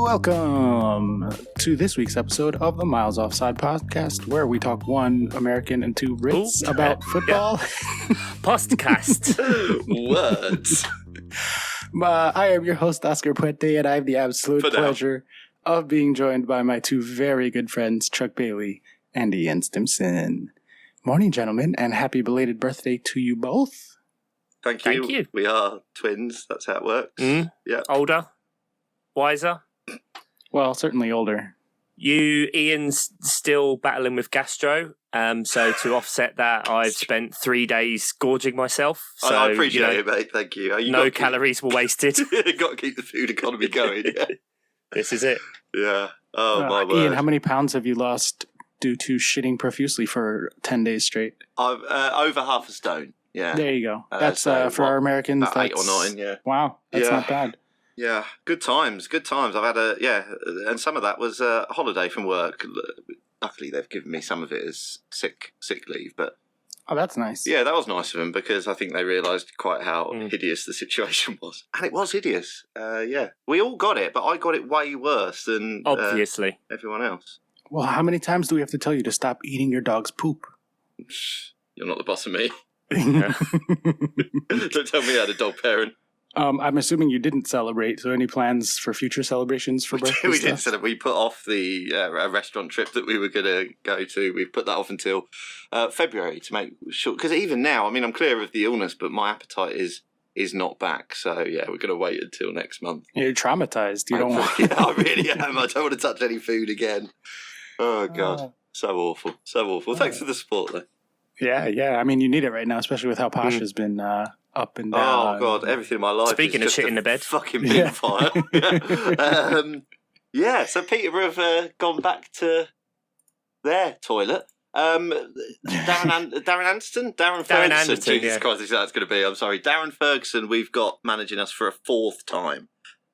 Welcome to this week's episode of the Miles Offside podcast, where we talk one American and two Brits about football. Postcast. Words. I am your host, Oscar Puente, and I have the absolute pleasure of being joined by my two very good friends, Chuck Bailey and Ian Stimson. Morning, gentlemen, and happy belated birthday to you both. Thank you. We are twins. That's how it works. Yeah. Older. Wiser. Well, certainly older. Ian's still battling with gastro. So to offset that, I've spent 3 days gorging myself. So, I appreciate it, mate. Thank you. No calories were wasted. You've got to keep the food economy going. Yeah. This is it. Yeah. Oh, my word. Ian, how many pounds have you lost due to shitting profusely for 10 days straight? I've over half a stone. Yeah. There you go. That's for our Americans. About 8 or 9, yeah. Wow. That's not bad. Yeah, good times. I've had and some of that was a holiday from work. Luckily, they've given me some of it as sick leave, but oh, that's nice. Yeah, that was nice of them because I think they realised quite how hideous the situation was, and it was hideous. Yeah, we all got it, but I got it way worse than obviously everyone else. Well, how many times do we have to tell you to stop eating your dog's poop? You're not the boss of me. Don't tell me I had a dog parent. I'm assuming you didn't celebrate, so any plans for future celebrations for birthday We stuff? did celebrate. We put off the a restaurant trip that we were going to go to. We put that off until February to make sure. Because even now, I mean, I'm clear of the illness, but my appetite is not back. So, yeah, we're going to wait until next month. You're traumatized. You don't want... Yeah, I really am. I don't want to touch any food again. Oh, God. So awful. So awful. Thanks for the support, though. Yeah. I mean, you need it right now, especially with how Posh has been... up and down. Oh, God, everything in my life. Speaking of shit in the bed. Fucking big fire. Yeah, so Peterborough have gone back to their toilet. Darren Anderson? Darren Ferguson. Jesus Christ, that's going to be. I'm sorry. Darren Ferguson, we've got managing us for a fourth time.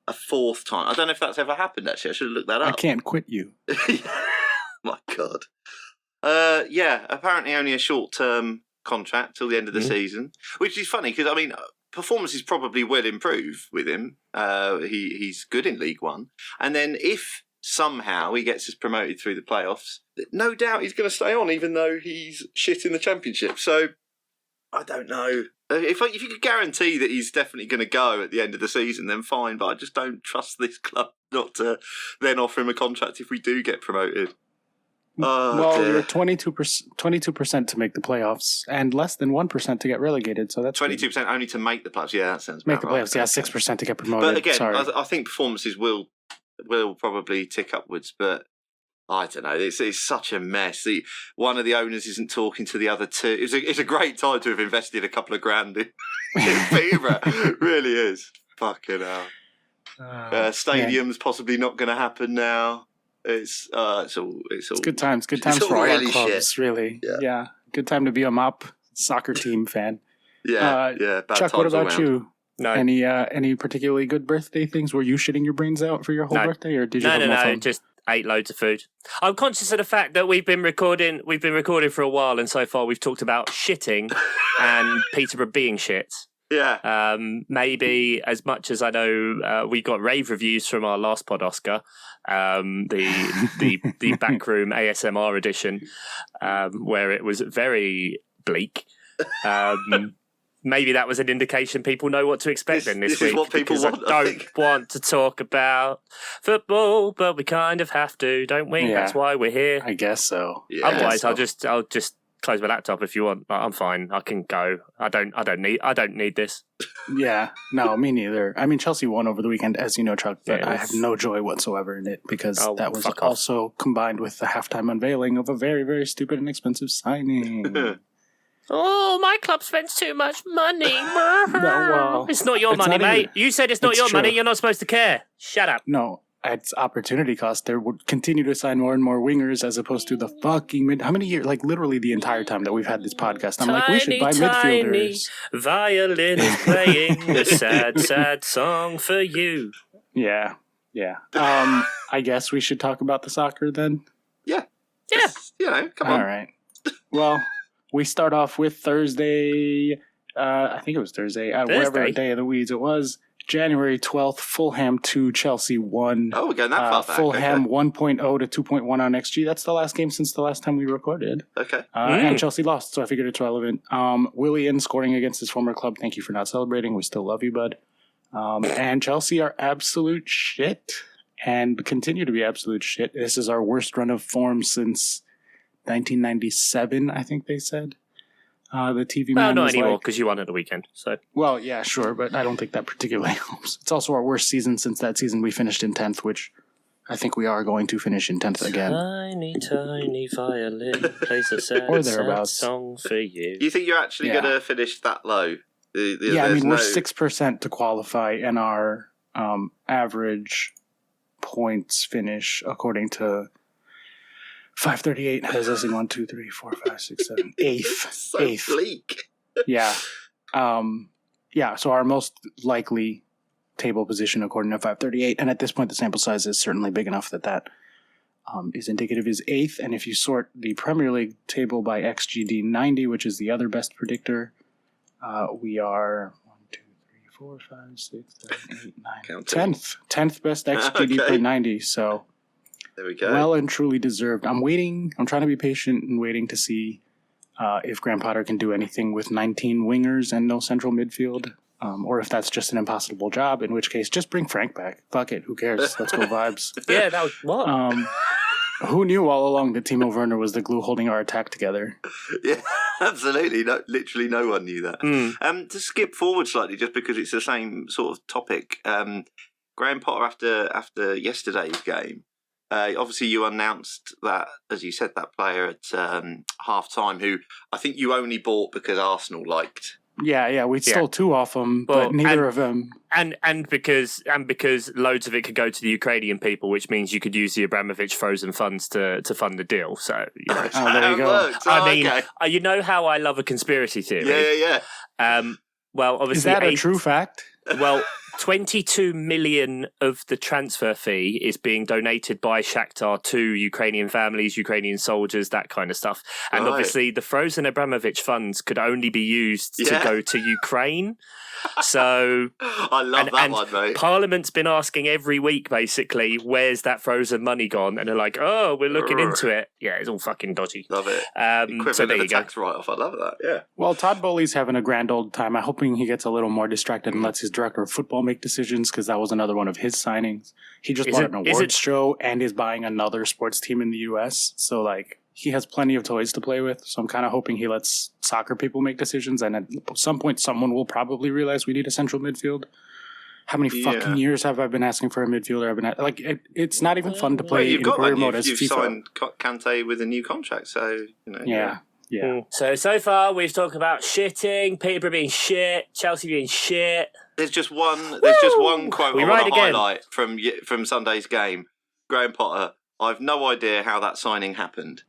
I don't know if that's ever happened, actually. I should have looked that up. I can't quit you. My God. Yeah, apparently only a short-term contract till the end of the season, which is funny because I mean performances probably will improve with him. He's good in League One, and then if somehow he gets us promoted through the playoffs, no doubt he's going to stay on, even though he's shit in the Championship. So I don't know if you could guarantee that he's definitely going to go at the end of the season, then fine. But I just don't trust this club not to then offer him a contract if we do get promoted. You're 22% to make the playoffs and less than 1% to get relegated. So that's 22% only to make the playoffs. Yeah, that sounds about make the playoffs. Right. Yeah, 6% to get promoted. But again, sorry. I think performances will probably tick upwards. But I don't know. It's such a mess. One of the owners isn't talking to the other two. It's a great time to have invested a couple of grand in Peterborough. It really is. Fucking hell. Stadium's possibly not going to happen now. It's good times. Good times for all our clubs, shit. Really. Yeah. Good time to be a mop soccer team fan. Bad Chuck, what about you? No. Any particularly good birthday things? Were you shitting your brains out for your whole birthday, or did you? No. Just ate loads of food. I'm conscious of the fact that we've been recording for a while, and so far we've talked about shitting and Peterborough being shit. Yeah. Maybe as much as I know, we got rave reviews from our last pod, Oscar, the backroom ASMR edition, where it was very bleak. Maybe that was an indication people know what to expect this week. Is what people want. I don't want to talk about football, but we kind of have to, don't we? Yeah. That's why we're here. I guess so. Yeah, otherwise, I'll just close my laptop if you want. I'm fine. I can go. I don't need this. Yeah. No, me neither. I mean, Chelsea won over the weekend, as you know, Chuck, but I have no joy whatsoever in it because that was also combined with the halftime unveiling of a very, very stupid and expensive signing. Oh, my club spends too much money. It's not your money, mate. You said it's not your money. You're not supposed to care. Shut up. No. It's opportunity cost. They would continue to sign more and more wingers as opposed to the fucking how many years? Like literally the entire time that we've had this podcast, I'm like, we should buy midfielders. Violin is playing a sad, sad song for you. Yeah. I guess we should talk about the soccer then. Yeah. Come on. All right. Well, we start off with Thursday. I think it was Thursday. Whatever day of the weeds it was. January 12th, Fulham 2, Chelsea 1. Oh, we're going that far back. Fulham 1.0 to 2.1 on XG. That's the last game since the last time we recorded. Okay. And Chelsea lost, so I figured it's relevant. Willian scoring against his former club. Thank you for not celebrating. We still love you, bud. And Chelsea are absolute shit and continue to be absolute shit. This is our worst run of form since 1997, I think they said. The TV man not anymore because you won at the weekend. So, well, yeah, sure, but I don't think that particularly helps. It's also our worst season since that season we finished in 10th, which I think we are going to finish in 10th again. Tiny, tiny violin plays a sad, sad song for you. Do you think you're actually going to finish that low? We're 6% to qualify, and our average points finish, according to 538, has us in 1, 2, 3, 4, 5, 6, 7, 8th. Eighth. Bleak. Yeah. So our most likely table position, according to 538, and at this point the sample size is certainly big enough that is indicative, is 8th. And if you sort the Premier League table by XGD 90, which is the other best predictor, we are 1, 2, 3, 4, 5, 6, 7, 8, 9, 10th best XGD per 90. So there we go. Well and truly deserved. I'm trying to be patient and waiting to see if Graham Potter can do anything with 19 wingers and no central midfield, or if that's just an impossible job, in which case just bring Frank back. Fuck it, who cares? Let's go vibes. Yeah, that was what? Who knew all along that Timo Werner was the glue holding our attack together? Yeah, absolutely. No, literally no one knew that. To skip forward slightly, just because it's the same sort of topic, Graham Potter, after yesterday's game, obviously you announced that, as you said, that player at half-time, who I think you only bought because Arsenal liked. Yeah, we stole 2 off them, but neither of them. And because loads of it could go to the Ukrainian people, which means you could use the Abramovich frozen funds to fund the deal. So, you know. There you go. You know how I love a conspiracy theory. Yeah. Well, obviously, is that a true fact? Well, 22 million of the transfer fee is being donated by Shakhtar to Ukrainian families, Ukrainian soldiers, that kind of stuff. And obviously the frozen Abramovich funds could only be used to go to Ukraine. So I love that one, mate. Parliament's been asking every week, basically, where's that frozen money gone? And they're like, oh, we're looking into it. Yeah, it's all fucking dodgy. Love it. So there you go. Tax write-off. I love that. Yeah. Well, Todd Bowley's having a grand old time. I'm hoping he gets a little more distracted and lets his director of football make decisions, because that was another one of his signings. He just bought an awards show and is buying another sports team in the U.S. So, like, he has plenty of toys to play with. So I'm kind of hoping he lets soccer people make decisions. And at some point, someone will probably realize we need a central midfield. How many fucking years have I been asking for a midfielder? It's not even fun to play in career mode as FIFA. You've signed Kante with a new contract, so, you know. Yeah. So far we've talked about shitting, Peterborough being shit, Chelsea being shit. There's just one quote I want to highlight from Sunday's game. Graham Potter, I've no idea how that signing happened.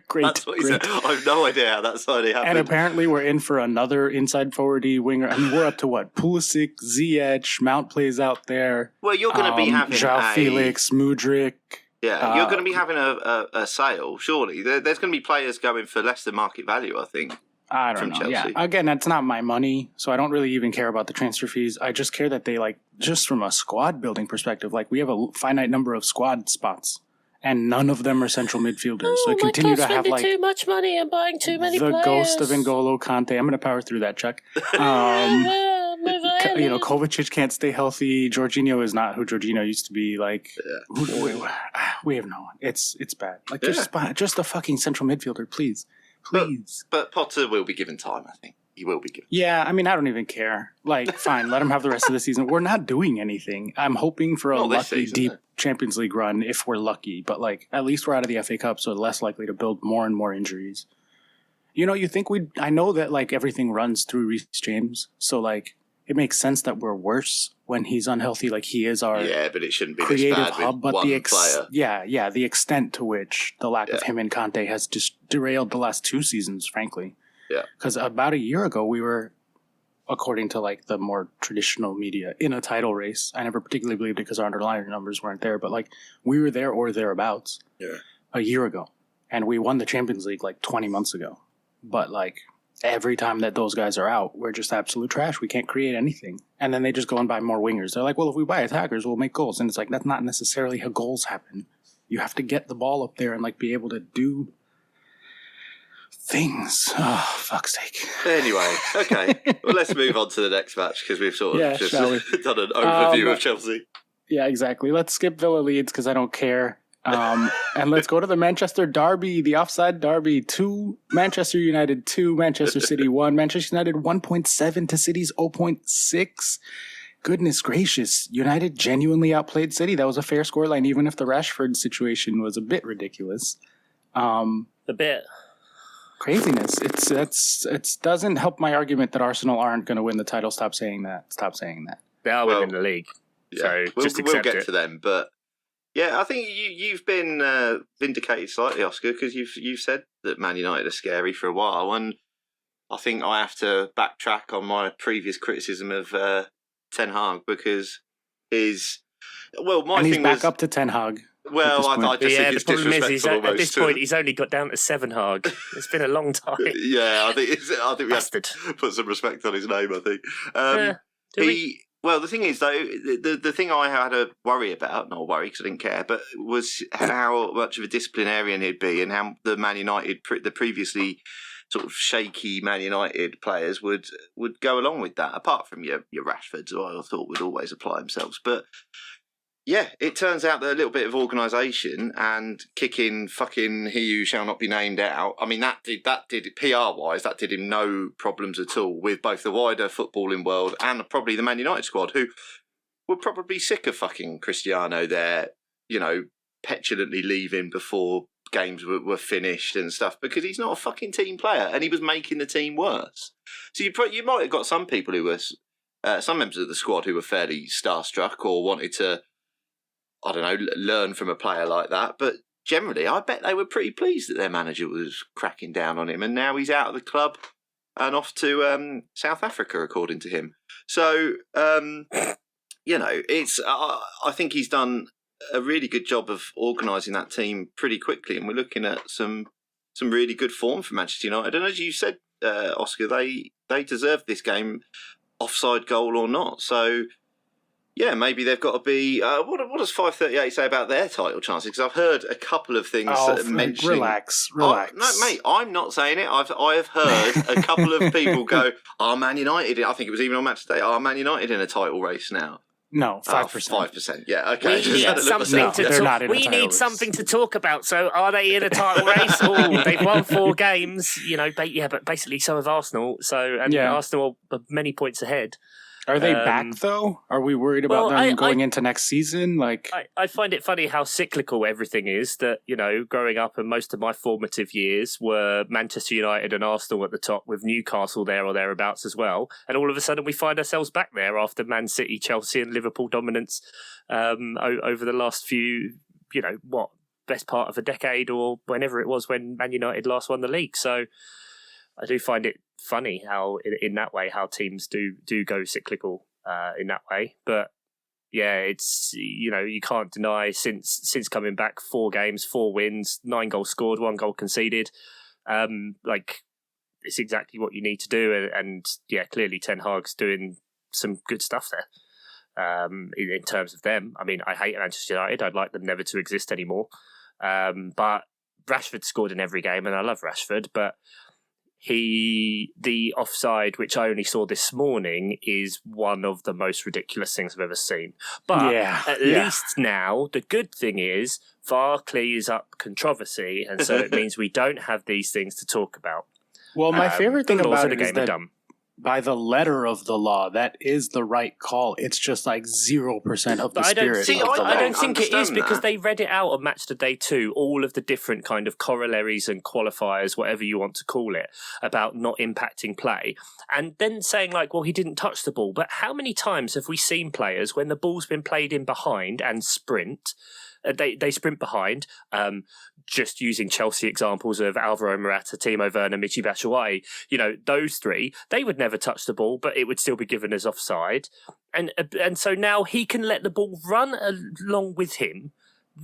Great. That's what he said. I've no idea how that signing happened. And apparently we're in for another inside forwardy winger. I mean, we're up to what? Pulisic, Ziyech, Mount plays out there. Well, you're going to be having João Felix, Mudryk. Yeah, you're going to be having a sale, surely. There's going to be players going for less than market value, I think. I don't know. Chelsea. Yeah. Again, that's not my money, so I don't really even care about the transfer fees. I just care that they, like, just from a squad building perspective, like, we have a finite number of squad spots, and none of them are central midfielders. So I continue to have, like, too much money and buying too many the players. Ghost of N'Golo Kante. I'm going to power through that, Chuck. Kovacic can't stay healthy. Jorginho is not who Jorginho used to be. Like, we have no one. It's bad. Like, just a fucking central midfielder, please. But Potter will be given time, I think. He will be given time. Yeah, I mean, I don't even care. Like, fine, let him have the rest of the season. We're not doing anything. I'm hoping for a deep Champions League run if we're lucky. But, like, at least we're out of the FA Cup, so less likely to build more and more injuries. You know, you think I know that, like, everything runs through Reece James. So, like, it makes sense that we're worse when he's unhealthy. Like, he is our but it shouldn't be creative this bad hub. But one player. The extent to which the lack of him and Kante has just derailed the last 2 seasons, frankly. Yeah. Because about a year ago, we were, according to, like, the more traditional media, in a title race. I never particularly believed it because our underlying numbers weren't there. But, like, we were there or thereabouts a year ago. And we won the Champions League, like, 20 months ago. But, like, every time that those guys are out, we're just absolute trash. We can't create anything. And then they just go and buy more wingers. They're like, well, if we buy attackers, we'll make goals. And it's like, that's not necessarily how goals happen. You have to get the ball up there and like be able to do things. Oh, fuck's sake. Anyway, okay. Well, let's move on to the next match because we've sort of just done an overview of Chelsea. Yeah, exactly. Let's skip Villa Leeds because I don't care. And let's go to the Manchester Derby, the offside derby. 2 Manchester United, 2 Manchester City, 1 Manchester United 1.7 to City's 0.6. Goodness gracious. United genuinely outplayed City. That was a fair scoreline, even if the Rashford situation was a bit ridiculous. A bit. Craziness. It doesn't help my argument that Arsenal aren't going to win the title. Stop saying that. They are winning the league. Yeah, so we'll get to them, but yeah, I think you've been vindicated slightly, Oscar, because you've said that Man United are scary for a while, and I think I have to backtrack on my previous criticism of Ten Hag because he's back up to Ten Hag. Well, I just think it's disrespectful. At this point, he's only got down to 7 Hag. It's been a long time. Yeah, I think we have to put some respect on his name. I think Well, the thing is, though, the thing I had a worry about, not a worry because I didn't care, but was how much of a disciplinarian he'd be and how the Man United, the previously sort of shaky Man United players would go along with that, apart from your Rashfords, who I thought would always apply themselves. But yeah, it turns out that a little bit of organisation and kicking fucking he who shall not be named out, I mean, that did PR-wise, that did him no problems at all with both the wider footballing world and probably the Man United squad, who were probably sick of fucking Cristiano there, petulantly leaving before games were finished and stuff, because he's not a fucking team player and he was making the team worse. So you might have got some people who were, some members of the squad who were fairly starstruck or wanted to, I don't know, learn from a player like that. But generally, I bet they were pretty pleased that their manager was cracking down on him. And now he's out of the club and off to South Africa, according to him. So, it's I think he's done a really good job of organising that team pretty quickly. And we're looking at some really good form for Manchester United. And as you said, Oscar, they deserve this game, offside goal or not. So, yeah, maybe they've got to be. What does 538 say about their title chances? Because I've heard a couple of things mentioning. Relax. No, mate, I'm not saying it. I have heard a couple of people go, "Are Man United?" I think it was even on Match Day. Are Man United in a title race now? No, 5%. 5%. Yeah, okay. We need something to talk about. So, are they in a title race? Oh, they've won 4 games. But basically, so have Arsenal. So, Arsenal are many points ahead. Are they back, though? Are we worried about them going into next season? I find it funny how cyclical everything is. That, growing up and most of my formative years were Manchester United and Arsenal at the top with Newcastle there or thereabouts as well. And all of a sudden we find ourselves back there after Man City, Chelsea and Liverpool dominance over the last few, best part of a decade or whenever it was when Man United last won the league. So I do find it funny how, in that way, how teams do go cyclical in that way. But yeah, it's you can't deny since coming back 4 games, 4 wins, 9 goals scored, 1 goal conceded. It's exactly what you need to do, and clearly Ten Hag's doing some good stuff there. In terms of them, I mean, I hate Manchester United. I'd like them never to exist anymore. But Rashford scored in every game, and I love Rashford, but the offside, which I only saw this morning, is one of the most ridiculous things I've ever seen. But at least now, the good thing is VAR clears up controversy, and so it means we don't have these things to talk about. Well, my favorite thing about it is that by the letter of the law, that is the right call. It's just 0% of the spirit of the law. I don't think it is, because they read it out on Match of Day 2, all of the different kind of corollaries and qualifiers, whatever you want to call it, about not impacting play. And then saying he didn't touch the ball. But how many times have we seen players, when the ball's been played in behind and sprint, they sprint behind, just using Chelsea examples of Alvaro Morata, Timo Werner, Michy Batshuayi, those 3, they would never touch the ball, but it would still be given as offside. And so now he can let the ball run along with him,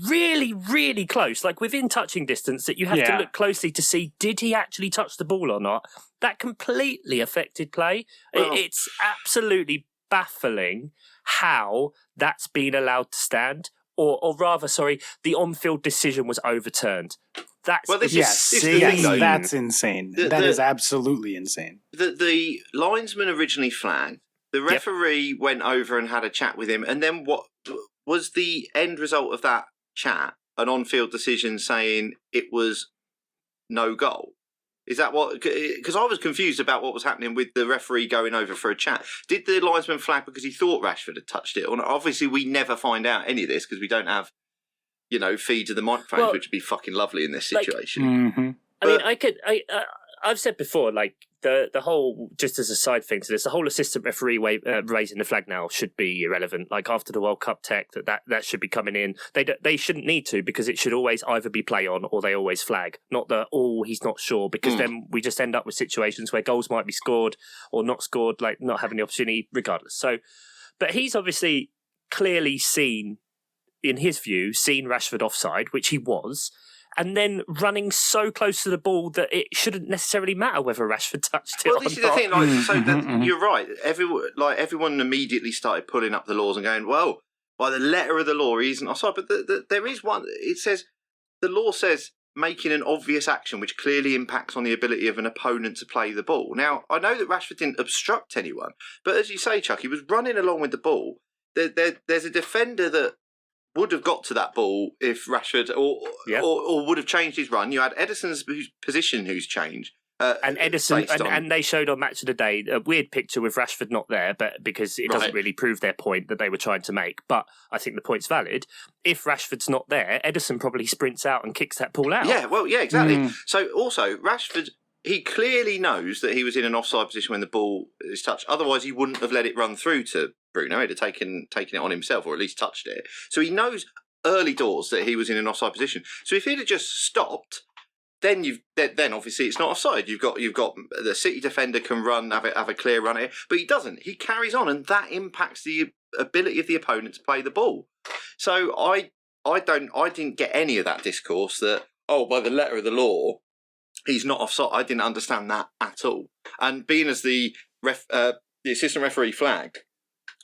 really, really close, like within touching distance, that you have to look closely to see, did he actually touch the ball or not? That completely affected play. Well, it's absolutely baffling how that's been allowed to stand, or rather, sorry, the on-field decision was overturned. That's that's insane. That is absolutely insane. The linesman originally flagged. The referee went over and had a chat with him, and then what was the end result of that chat? An on-field decision saying it was no goal. Is that what? Because I was confused about what was happening with the referee going over for a chat. Did the linesman flag because he thought Rashford had touched it? Or obviously, we never find out any of this because we don't have, feeds of the microphones, which would be fucking lovely in this situation. I've said before, like the whole, just as a side thing to this, the whole assistant referee raising the flag now should be irrelevant. Like after the World Cup tech, that should be coming in. They shouldn't need to, because it should always either be play on or they always flag. Not that he's not sure, because then we just end up with situations where goals might be scored or not scored, like not having the opportunity regardless. So, but he's obviously clearly seen, in his view, seen Rashford offside, which he was. And then running so close to the ball that it shouldn't necessarily matter whether Rashford touched it. Well, this is the thing. You're right. Everyone immediately started pulling up the laws and going, "Well, by the letter of the law, he isn't offside." But there is one. It says the law says making an obvious action which clearly impacts on the ability of an opponent to play the ball. Now, I know that Rashford didn't obstruct anyone, but as you say, Chuck, he was running along with the ball. There's a defender that would have got to that ball if Rashford or would have changed his run. You had Edison's position who's changed. And Edison, and they showed on Match of the Day a weird picture with Rashford not there, but because it doesn't really prove their point that they were trying to make. But I think the point's valid. If Rashford's not there, Edison probably sprints out and kicks that ball out. Yeah, exactly. So also, Rashford, he clearly knows that he was in an offside position when the ball is touched. Otherwise, he wouldn't have let it run through to Bruno. He'd have taken it on himself, or at least touched it. So he knows early doors that he was in an offside position. So if he'd have just stopped, then obviously it's not offside. You've got the City defender can run, have a clear run at it, but he doesn't. He carries on, and that impacts the ability of the opponent to play the ball. So I didn't get any of that discourse that by the letter of the law, he's not offside. I didn't understand that at all. And being as the assistant referee flagged,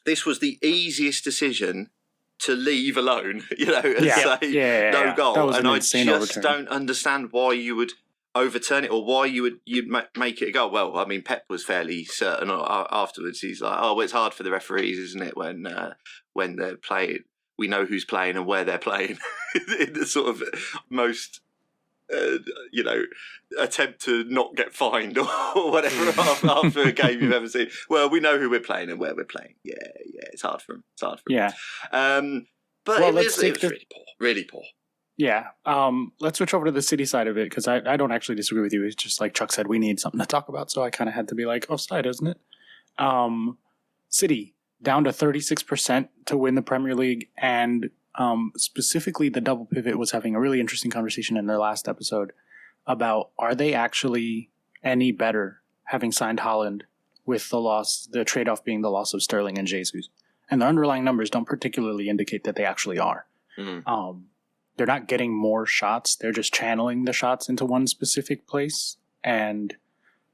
this was the easiest decision to leave alone, and say no goal. And I just don't understand why you would overturn it, or why you'd make it a goal. Well, I mean, Pep was fairly certain afterwards. He's like, it's hard for the referees, isn't it, when they're playing? We know who's playing and where they're playing. In the sort of most attempt to not get fined or whatever after a game you've ever seen. Well, we know who we're playing and where we're playing. Yeah, it's hard for him. Yeah. But it was really poor. Yeah. Let's switch over to the City side of it, because I don't actually disagree with you. It's just like Chuck said, we need something to talk about. So I kind of had to be like, offside, isn't it? City down to 36% to win the Premier League, and specifically the double pivot was having a really interesting conversation in their last episode about, are they actually any better having signed Haaland with the trade-off being the loss of Sterling and Jesus? And the underlying numbers don't particularly indicate that they actually are. Mm-hmm. They're not getting more shots. They're just channeling the shots into one specific place. And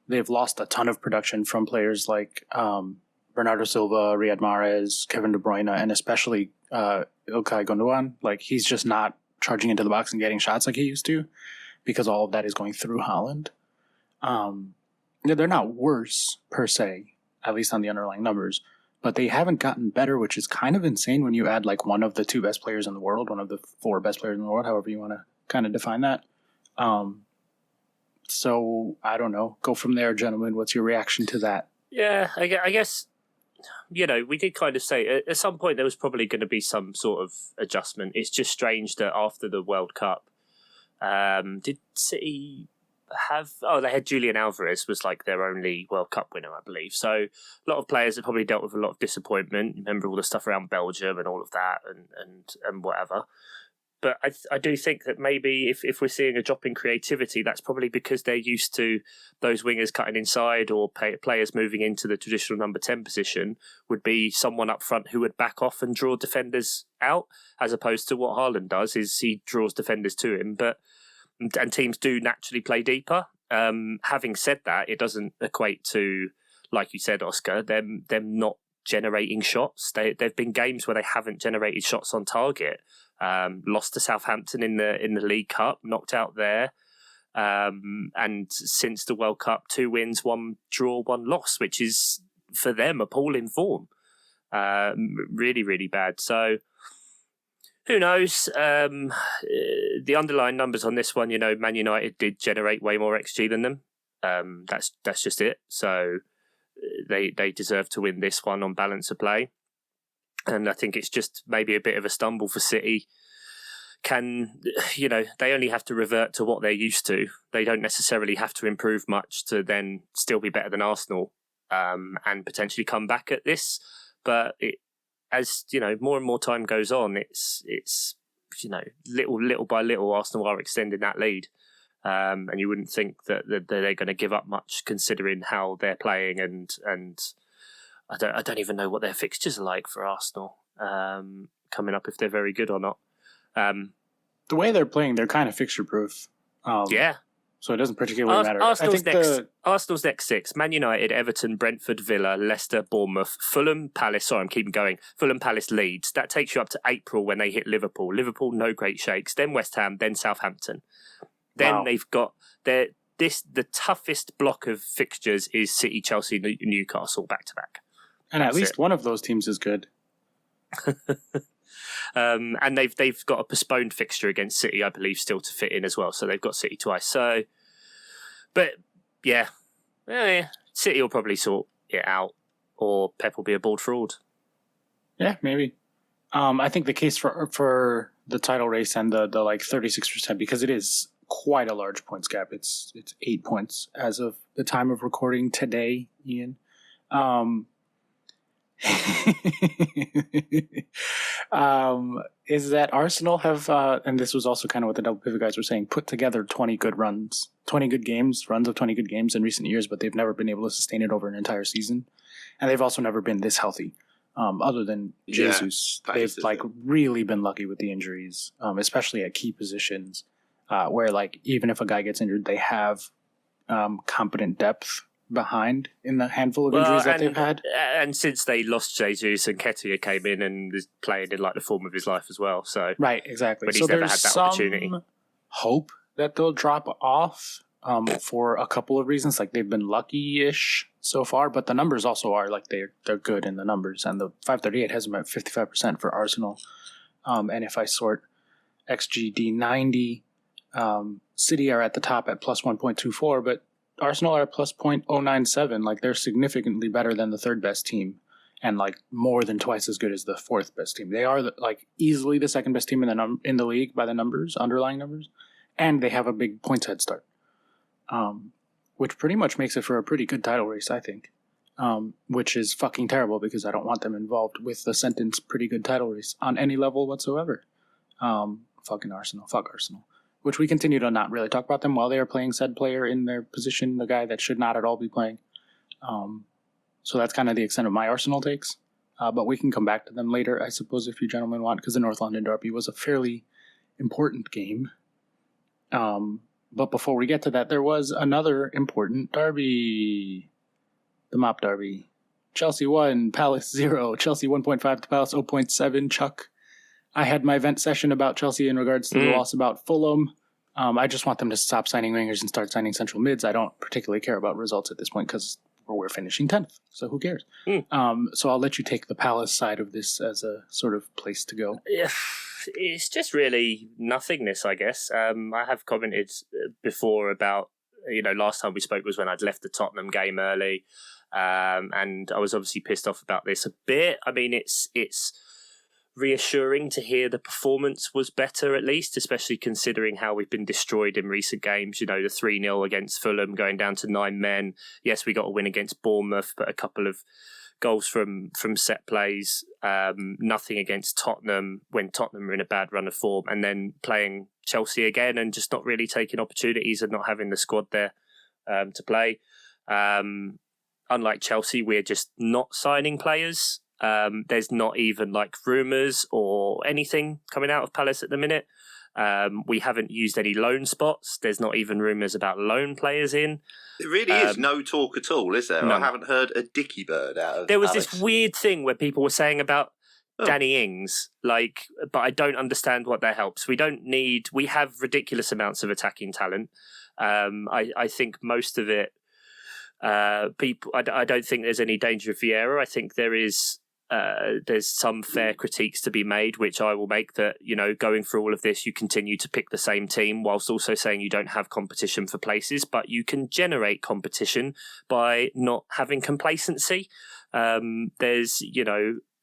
they've lost a ton of production from players like Bernardo Silva, Riyad Mahrez, Kevin De Bruyne, and especially Ilkay Gundogan. Like, he's just not charging into the box and getting shots like he used to, because all of that is going through Haaland. They're not worse per se, at least on the underlying numbers, but they haven't gotten better, which is kind of insane when you add like one of the two best players in the world, one of the four best players in the world, however you want to kind of define that. So I don't know. Go from there, gentlemen. What's your reaction to that? Yeah, I guess, we did kind of say at some point there was probably going to be some sort of adjustment. It's just strange that after the World Cup, did City they had Julian Alvarez was like their only World Cup winner, I believe. So a lot of players have probably dealt with a lot of disappointment. Remember all the stuff around Belgium and all of that and whatever. But I do think that maybe if we're seeing a drop in creativity, that's probably because they're used to those wingers cutting inside or players moving into the traditional number 10 position would be someone up front who would back off and draw defenders out, as opposed to what Haaland does is he draws defenders to him. And teams do naturally play deeper. Having said that, it doesn't equate to, like you said, Oscar, them not generating shots. There've been games where they haven't generated shots on target. Lost to Southampton in the League Cup, knocked out there. And since the World Cup, 2 wins, 1 draw, 1 loss, which is for them appalling form. Really, really bad. So who knows? The underlying numbers on this one, Man United did generate way more XG than them. That's just it. So they deserve to win this one on balance of play. And I think it's just maybe a bit of a stumble for City. They only have to revert to what they're used to. They don't necessarily have to improve much to then still be better than Arsenal and potentially come back at this. But as more and more time goes on, it's little by little, Arsenal are extending that lead. And you wouldn't think that they're going to give up much considering how they're playing and I don't even know what their fixtures are like for Arsenal coming up, if they're very good or not. The way they're playing, they're kind of fixture proof. Yeah. So it doesn't particularly matter. Arsenal's next 6: Man United, Everton, Brentford, Villa, Leicester, Bournemouth, Fulham, Palace. Sorry, I'm keeping going. Fulham, Palace, Leeds. That takes you up to April when they hit Liverpool. Liverpool, no great shakes. Then West Ham, then Southampton. Then they've got the toughest block of fixtures is City, Chelsea, Newcastle back to back. And at least one of those teams is good. And they've got a postponed fixture against City, I believe, still to fit in as well. So they've got City twice. So, but yeah, City will probably sort it out, or Pep will be a bold fraud. Yeah, maybe. I think the case for the title race and the 36%, because it is quite a large points gap. It's 8 points as of the time of recording today, Ian. Is that Arsenal have, and this was also kind of what the Double Pivot guys were saying, put together 20 good runs, 20 good games, runs of 20 good games in recent years, but they've never been able to sustain it over an entire season. And they've also never been this healthy. Other than Jesus, they've really been lucky with the injuries, especially at key positions, where even if a guy gets injured, they have competent depth behind in the handful of injuries that they've had. And since they lost Jesus, and Nketiah came in and is playing in the form of his life as well. So right, exactly. But he's never had that opportunity. Hope that they'll drop off for a couple of reasons. They've been lucky-ish so far, but the numbers also are they're good in the numbers, and the 538 has them at 55% for Arsenal. And if I sort XGD 90, City are at the top at plus 1.24, but Arsenal are plus 0.097. They're significantly better than the third best team, and more than twice as good as the fourth best team. They are easily the second best team in the league by the numbers, underlying numbers, and they have a big points head start, which pretty much makes it for a pretty good title race, I think. Which is fucking terrible because I don't want them involved with the sentence "pretty good title race" on any level whatsoever. Fucking Arsenal, fuck Arsenal. Which we continue to not really talk about them while they are playing said player in their position, the guy that should not at all be playing. So that's kind of the extent of my Arsenal takes. But we can come back to them later, I suppose, if you gentlemen want, because the North London derby was a fairly important game. But before we get to that, there was another important derby. The Mop derby. Chelsea 1, Palace 0. Chelsea 1.5 to Palace 0.7. Chuck. I had my vent session about Chelsea in regards to the loss about Fulham. I just want them to stop signing wingers and start signing central mids. I don't particularly care about results at this point because we're finishing 10th, so who cares? So I'll let you take the Palace side of this as a sort of place to go. Yeah, it's just really nothingness, I guess. I have commented before about, last time we spoke was when I'd left the Tottenham game early, and I was obviously pissed off about this a bit. I mean, it's reassuring to hear the performance was better, at least, especially considering how we've been destroyed in recent games. The 3-0 against Fulham, going down to 9 men. Yes, we got a win against Bournemouth, but a couple of goals from set plays, nothing against Tottenham when Tottenham are in a bad run of form, and then playing Chelsea again and just not really taking opportunities and not having the squad there to play. Unlike Chelsea, we're just not signing players. There's not even like rumours or anything coming out of Palace at the minute. We haven't used any loan spots. There's not even rumours about loan players in. It really is no talk at all, is there? None. I haven't heard a dicky bird out of There was Palace. this weird thing where people were saying about Danny Ings, but I don't understand what that helps. We have ridiculous amounts of attacking talent. I think most of it, people. I don't think there's any danger of Vieira. I think there's some fair critiques to be made, which I will make, that, going through all of this, you continue to pick the same team whilst also saying you don't have competition for places, but you can generate competition by not having complacency. There's,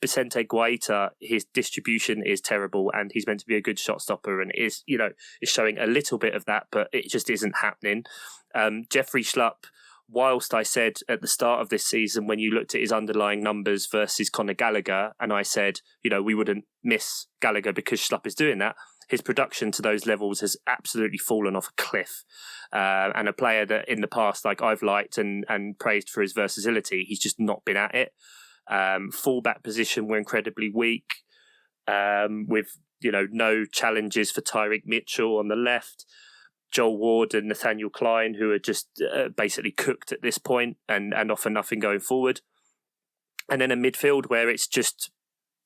Vicente Guaita, his distribution is terrible and he's meant to be a good shot stopper and is showing a little bit of that, but it just isn't happening. Jeffrey Schlupp, whilst I said at the start of this season, when you looked at his underlying numbers versus Conor Gallagher, and I said, we wouldn't miss Gallagher because Schlupp is doing that, his production to those levels has absolutely fallen off a cliff. And a player that in the past, I've liked and praised for his versatility, he's just not been at it. Fullback position, we're incredibly weak, with no challenges for Tyreek Mitchell on the left. Joel Ward and Nathaniel Klein, who are just basically cooked at this point and offer nothing going forward. And then a midfield where it's just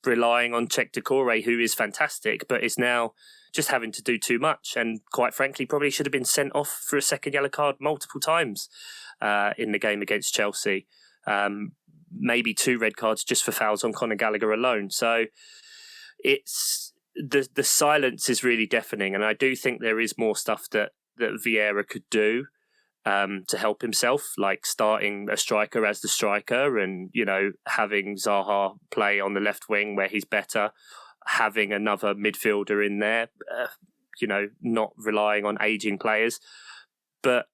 relying on Czech Decore, who is fantastic, but is now just having to do too much. And quite frankly, probably should have been sent off for a second yellow card multiple times in the game against Chelsea. Maybe 2 red cards just for fouls on Conor Gallagher alone. So it's the silence is really deafening, and I do think there is more stuff that Vieira could do to help himself, like starting a striker as the striker and, having Zaha play on the left wing where he's better, having another midfielder in there, not relying on ageing players, but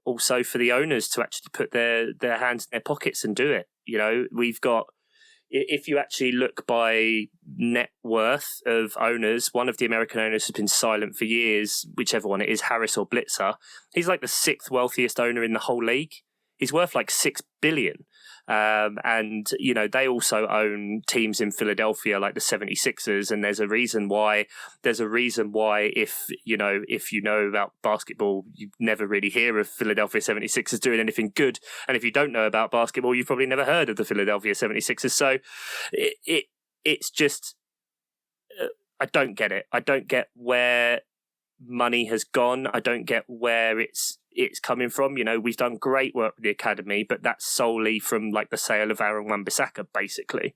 also for the owners to actually put their hands in their pockets and do it. We've got, if you actually look by net worth of owners, one of the American owners has been silent for years, whichever one it is, Harris or Blitzer. He's like the 6th wealthiest owner in the whole league. He's worth like $6 billion. And, they also own teams in Philadelphia like the 76ers. And there's a reason why if you know about basketball, you never really hear of Philadelphia 76ers doing anything good. And if you don't know about basketball, you've probably never heard of the Philadelphia 76ers. So it's just, I don't get it. I don't get where money has gone. I don't get where it's coming from. We've done great work with the academy, but that's solely from the sale of Aaron Wan-Bissaka, basically.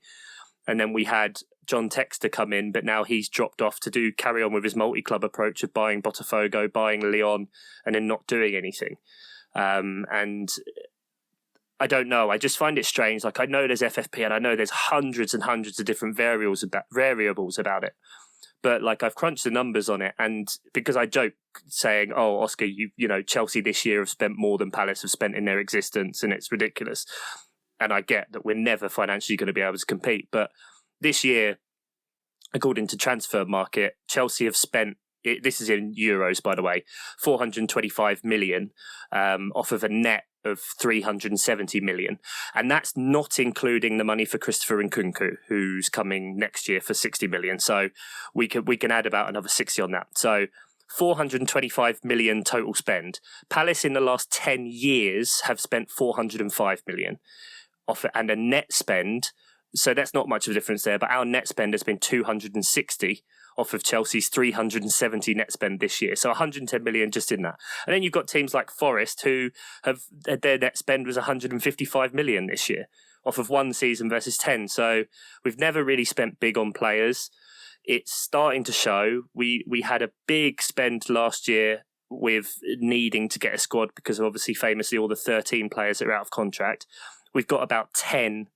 And then we had John Textor come in, but now he's dropped off to carry on with his multi-club approach of buying Botafogo, buying Lyon, and then not doing anything. And I don't know. I just find it strange. I know there's FFP and I know there's hundreds and hundreds of different variables about it. But I've crunched the numbers on it, and because I joke saying, "Oh, Oscar, Chelsea this year have spent more than Palace have spent in their existence, and it's ridiculous." And I get that we're never financially going to be able to compete, but this year, according to Transfer Market, Chelsea have spent, this is in euros, by the way, 425 million off of a net of 370 million. And that's not including the money for Christopher Nkunku, who's coming next year for 60 million. So we can add about another 60 on that. So 425 million total spend. Palace in the last 10 years have spent 405 million off it, and a net spend. So that's not much of a difference there, but our net spend has been 260 off of Chelsea's 370 net spend this year. So 110 million just in that. And then you've got teams like Forest who have their net spend was 155 million this year off of one season versus 10. So we've never really spent big on players. It's starting to show. We had a big spend last year with needing to get a squad because of obviously famously all the 13 players that are out of contract. We've got about 10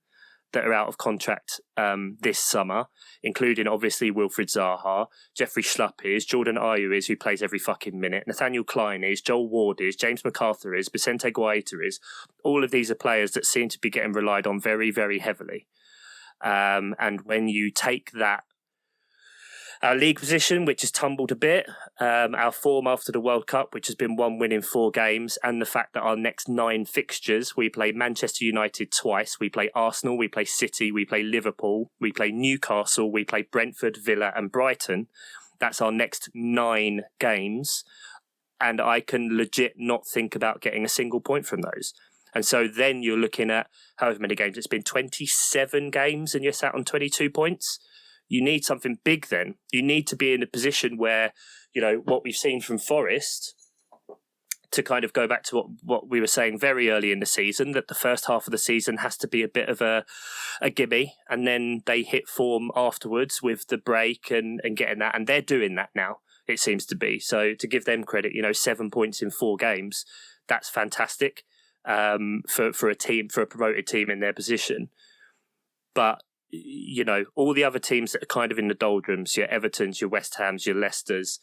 that are out of contract this summer, including obviously Wilfried Zaha, Jeffrey Schlupp is, Jordan Ayew is, who plays every fucking minute, Nathaniel Klein is, Joel Ward is, James MacArthur is, Vicente Guaita is. All of these are players that seem to be getting relied on very, very heavily. And when you take that, our league position, which has tumbled a bit, our form after the World Cup, which has been 1 win in 4 games, and the fact that our next 9 fixtures, we play Manchester United twice, we play Arsenal, we play City, we play Liverpool, we play Newcastle, we play Brentford, Villa and Brighton. That's our next 9 games. And I can legit not think about getting a single point from those. And so then you're looking at however many games. It's been 27 games and you're sat on 22 points. You need something big then. You need to be in a position where, what we've seen from Forest, to kind of go back to what we were saying very early in the season, that the first half of the season has to be a bit of a gimme, and then they hit form afterwards with the break and getting that. And they're doing that now, it seems to be. So to give them credit, 7 points in 4 games, that's fantastic for a promoted team in their position. But all the other teams that are kind of in the doldrums, your Evertons, your West Hams, your Leicesters,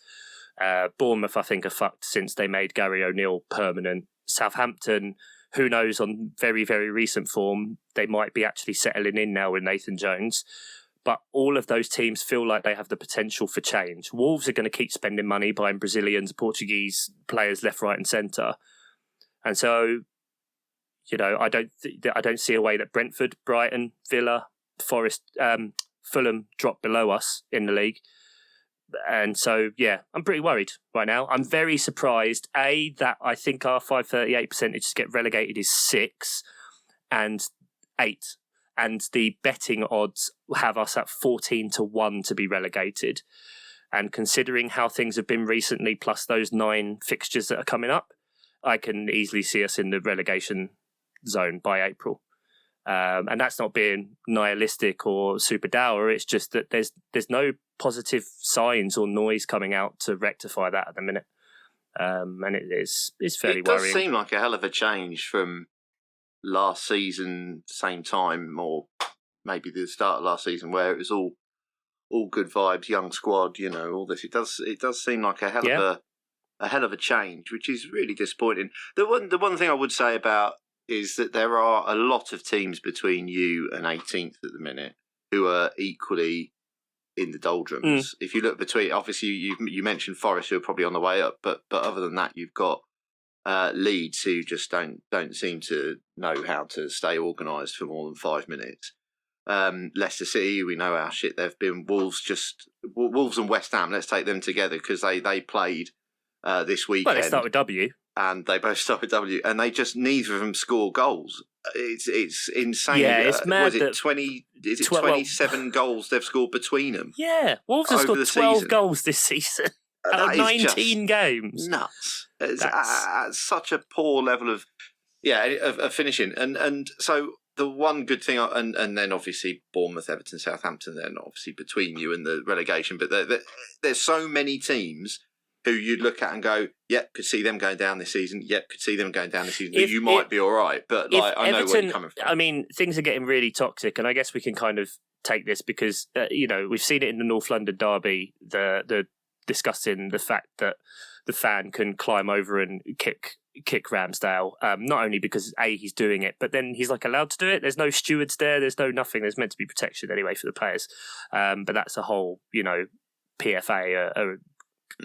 Bournemouth, I think, are fucked since they made Gary O'Neill permanent. Southampton, who knows, on very, very recent form, they might be actually settling in now with Nathan Jones. But all of those teams feel like they have the potential for change. Wolves are going to keep spending money buying Brazilians, Portuguese players left, right and centre. And so, I don't see a way that Brentford, Brighton, Villa, Forest, Fulham drop below us in the league. And so, I'm pretty worried right now. I'm very surprised, that I think our 538 percentage to get relegated is 6 and 8. And the betting odds have us at 14-1 to be relegated. And considering how things have been recently, plus those 9 fixtures that are coming up, I can easily see us in the relegation zone by April. And that's not being nihilistic or super dour. It's just that there's no positive signs or noise coming out to rectify that at the minute. And it's fairly worrying. It does seem like a hell of a change from last season, same time, or maybe the start of last season, where it was all good vibes, young squad, all this. It does seem like a hell of a change, which is really disappointing. The one thing I would say about is that there are a lot of teams between you and 18th at the minute who are equally in the doldrums. If you look between, obviously you mentioned Forest, who are probably on the way up, but other than that, you've got Leeds, who just don't seem to know how to stay organised for more than 5 minutes. Leicester City, we know how shit they've been. Wolves and West Ham, let's take them together because they played this weekend. Well, they start with W. And they both start with W, and they just neither of them score goals. It's insane. Yeah, it's mad. Was it 20? Is it 27 goals they've scored between them? Yeah, Wolves have scored 12 goals this season out of 19 games. Nuts. It's at such a poor level of finishing, and so the one good thing, and then obviously Bournemouth, Everton, Southampton, then obviously between you and the relegation, but there's so many teams who you'd look at and go, yep, could see them going down this season. Yep, could see them going down this season. You might be all right, but I know where you're coming from. I mean, things are getting really toxic, and I guess we can kind of take this because, we've seen it in the North London derby, the discussing the fact that the fan can climb over and kick Ramsdale, not only because, he's doing it, but then he's allowed to do it. There's no stewards there. There's no nothing. There's meant to be protection anyway for the players. But that's a whole, PFA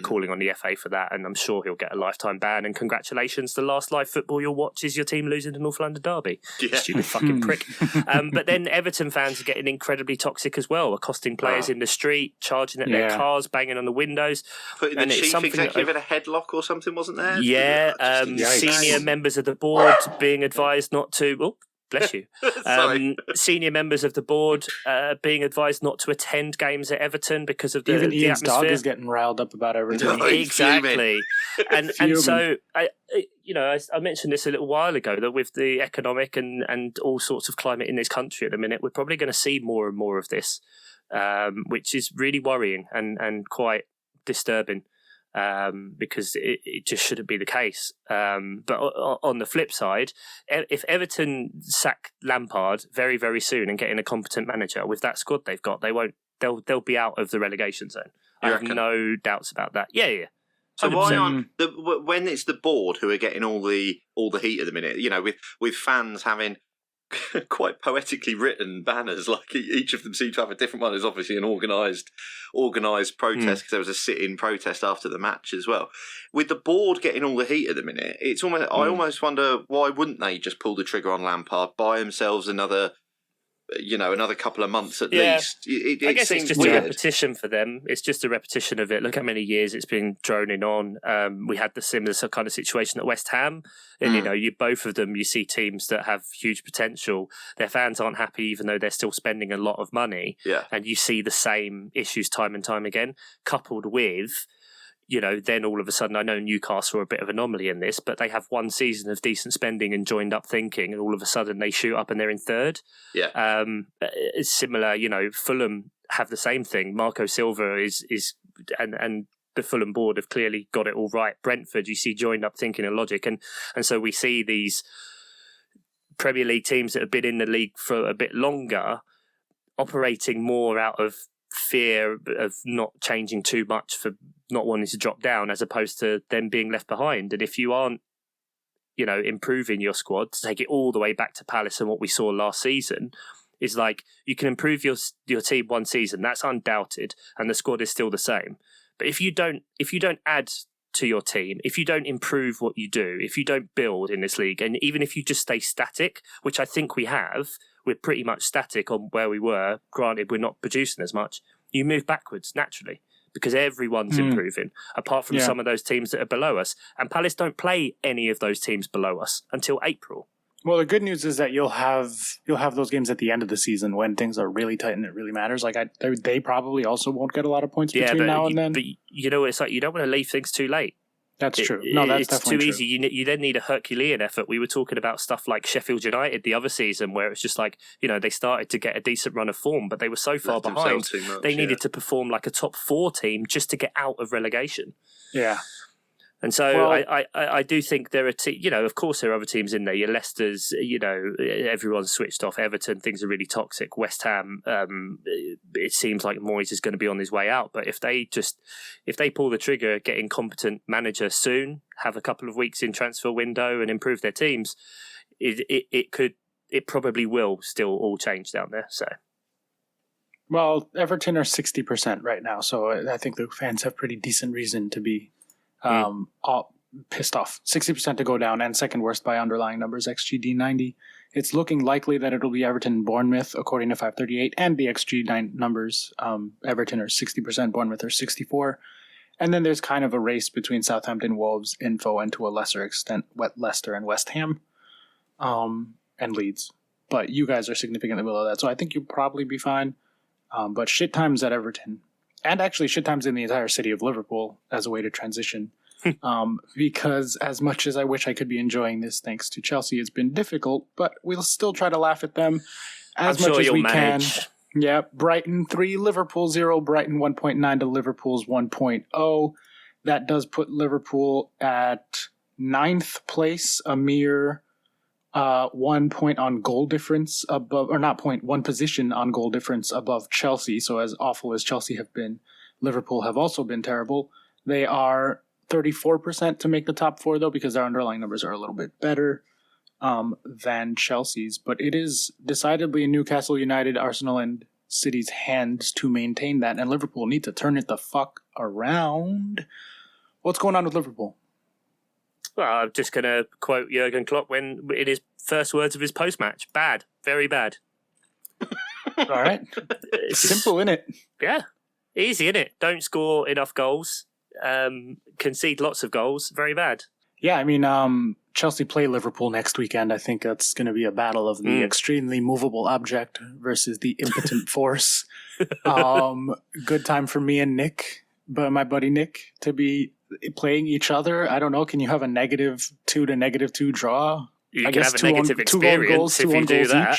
calling on the FA for that, and I'm sure he'll get a lifetime ban. And congratulations, the last live football you'll watch is your team losing the North London derby. Yeah. Stupid fucking prick. But then Everton fans are getting incredibly toxic as well, accosting players in the street, charging at their cars, banging on the windows. Putting the chief executive in a headlock or something, wasn't there? Yeah, senior members of the board being advised not to... Oh, bless you. Senior members of the board being advised not to attend games at Everton because of the Ian's atmosphere. Dog is getting riled up about Everton. Exactly. and so, I mentioned this a little while ago, that with the economic and all sorts of climate in this country at the minute, we're probably going to see more and more of this, which is really worrying and quite disturbing. because it just shouldn't be the case. But on the flip side, if Everton sack Lampard very, very soon and get in a competent manager with that squad they've got, they'll be out of the relegation zone. I have no doubts about that. Yeah. So why aren't when it's the board who are getting all the heat at the minute? You know, with fans having quite poetically written banners, like each of them seem to have a different one. There's obviously an organised protest because there was a sit-in protest after the match as well. With the board getting all the heat at the minute, it's almost I almost wonder why wouldn't they just pull the trigger on Lampard, buy themselves another couple of months at least. I guess seems it's just weird. a repetition for them. It's just a repetition of it. Look how many years it's been droning on. We had the similar kind of situation at West Ham. And, both of them, you see teams that have huge potential. Their fans aren't happy, even though they're still spending a lot of money. Yeah. And you see the same issues time and time again, coupled with... then all of a sudden, I know Newcastle are a bit of an anomaly in this, but they have one season of decent spending and joined up thinking, and all of a sudden they shoot up and they're in third. Yeah. It's similar, Fulham have the same thing. Marco Silva is and the Fulham board have clearly got it all right. Brentford, you see joined up thinking and logic. And so we see these Premier League teams that have been in the league for a bit longer operating more out of fear of not changing too much for not wanting to drop down, as opposed to them being left behind. And if you aren't, improving your squad to take it all the way back to Palace and what we saw last season, is like you can improve your team one season, that's undoubted, and the squad is still the same. But if you don't add to your team, if you don't improve what you do, if you don't build in this league, and even if you just stay static, which I think we're pretty much static on where we were, granted we're not producing as much, you move backwards naturally because everyone's improving, apart from some of those teams that are below us. And Palace don't play any of those teams below us until April. Well, the good news is that you'll have those games at the end of the season when things are really tight and it really matters. Like they probably also won't get a lot of points between now and then. But it's like you don't want to leave things too late. That's true. No, that's definitely too true. easy. You then need a Herculean effort. We were talking about stuff like Sheffield United the other season, where it's just like, they started to get a decent run of form, but they were so far behind. They needed to perform like a top 4 team just to get out of relegation. Yeah. And so I do think there are, of course there are other teams in there. Your Leicester's, everyone's switched off. Everton, things are really toxic. West Ham, it seems like Moyes is going to be on his way out. But if they pull the trigger, get incompetent manager soon, have a couple of weeks in transfer window and improve their teams, it probably will still all change down there. So. Well, Everton are 60% right now, so I think the fans have pretty decent reason to be all pissed off. 60% to go down, and second worst by underlying numbers, XGD 90. It's looking likely that it'll be Everton and Bournemouth, according to 538, and the XG numbers. Everton are 60%, Bournemouth are 64%. And then there's kind of a race between Southampton, Wolves, Info, and to a lesser extent, Leicester and West Ham, and Leeds. But you guys are significantly below that, so I think you'll probably be fine. But shit times at Everton. And actually shit times in the entire city of Liverpool as a way to transition. Because as much as I wish I could be enjoying this thanks to Chelsea, it's been difficult, but we'll still try to laugh at them as much as we can. Yeah, Brighton 3, Liverpool 0, Brighton 1.9 to Liverpool's 1.0. That does put Liverpool at 9th place, a mere 1 point on goal difference above, or not point, 1 position on goal difference above Chelsea. So as awful as Chelsea have been, Liverpool have also been terrible. They are 34% to make the top 4 though, because their underlying numbers are a little bit better than Chelsea's. But it is decidedly in Newcastle United, Arsenal, and City's hands to maintain that, and Liverpool need to turn it the fuck around. What's going on with Liverpool? Well, I'm just going to quote Jurgen Klopp in his first words of his post-match. Bad. Very bad. All right. Simple, innit? Yeah. Easy, innit? Don't score enough goals. Concede lots of goals. Very bad. Yeah, I mean, Chelsea play Liverpool next weekend. I think that's going to be a battle of the extremely movable object versus the impotent force. Good time for me and Nick, but my buddy Nick, to be playing each other. I don't know. Can you have a -2 to -2 draw? You can have a negative experience if you do that.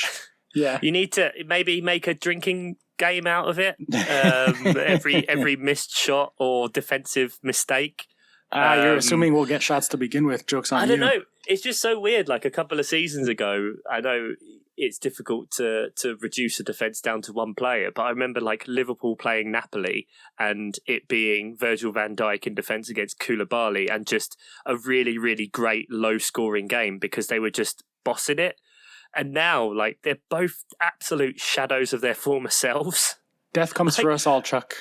Yeah. You need to maybe make a drinking game out of it. Every missed shot or defensive mistake. You're assuming we'll get shots to begin with. Joke's on you. I don't know. It's just so weird. Like a couple of seasons ago, I know it's difficult to reduce a defence down to one player, but I remember like Liverpool playing Napoli and it being Virgil van Dijk in defence against Koulibaly and just a really, really great low-scoring game because they were just bossing it. And now, like, they're both absolute shadows of their former selves. Death comes for us all, Chuck.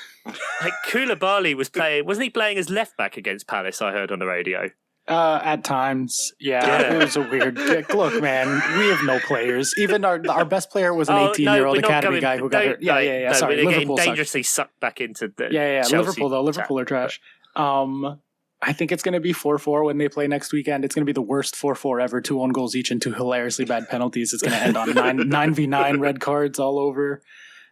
Like Koulibaly wasn't he playing as left back against Palace? I heard on the radio. At times, yeah. It was a weird. Look, man, we have no players. Even our best player was an 18-year-old academy guy who got hurt. Yeah. Sorry, they're Liverpool getting dangerously sucked back into the Chelsea Liverpool though. Liverpool chat. are trash. I think it's going to be 4-4 when they play next weekend. It's going to be the worst 4-4 ever. 2 own goals each and 2 hilariously bad penalties. It's going to end on 9v9 red cards all over.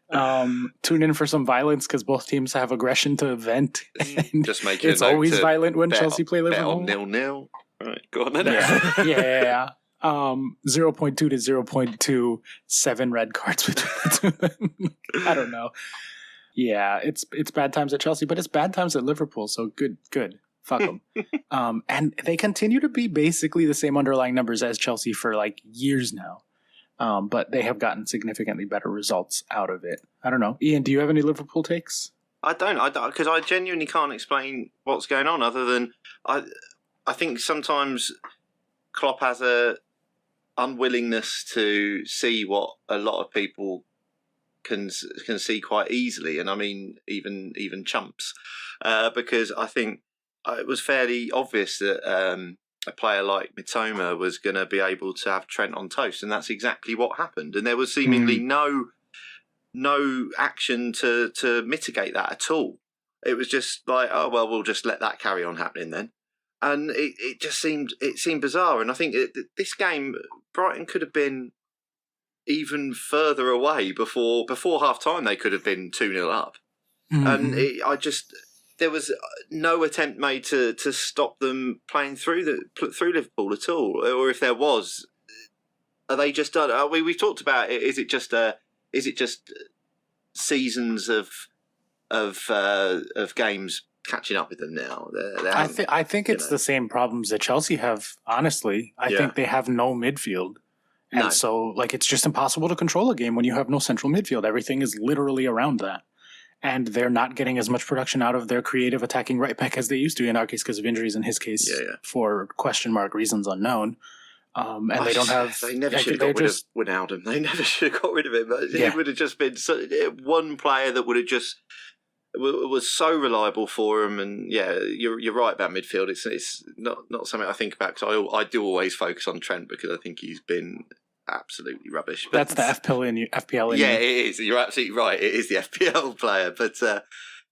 Tune in for some violence because both teams have aggression to vent. Just make it's always violent when Chelsea play Liverpool. Bet on 0-0. Right, go on then. Yeah. 0.2 to 0.2, 7 red cards between the two of them. I don't know. Yeah, it's bad times at Chelsea, but it's bad times at Liverpool. So good. Fuck them. And they continue to be basically the same underlying numbers as Chelsea for like years now. But they have gotten significantly better results out of it. I don't know. Ian, do you have any Liverpool takes? I don't, because I genuinely can't explain what's going on other than I think sometimes Klopp has a unwillingness to see what a lot of people can see quite easily, and I mean even chumps, because I think it was fairly obvious that a player like Mitoma was going to be able to have Trent on toast, and that's exactly what happened. And there was seemingly no action to mitigate that at all. It was just like, oh well, we'll just let that carry on happening then. And it just seemed bizarre. And I think this game, Brighton could have been even further away before half time. They could have been 2-0 up, and there was no attempt made to stop them playing through Liverpool at all. Or if there was, are they just done? We've talked about it. Is it just seasons of games catching up with them now? I think it's the same problems that Chelsea have. Honestly, I think they have no midfield. And so, like, it's just impossible to control a game when you have no central midfield. Everything is literally around that. And they're not getting as much production out of their creative attacking right back as they used to, in our case because of injuries, in his case for question mark reasons unknown. And they don't have... They never should have got rid of Wijnaldum. They never should have got rid of him. It would have just been one player that would have just... was so reliable for him. And yeah, you're right about midfield. It's not something I think about because I do always focus on Trent because I think he's been absolutely rubbish. But that's the FPL in you. Yeah, it is. You're absolutely right. It is the FPL player. But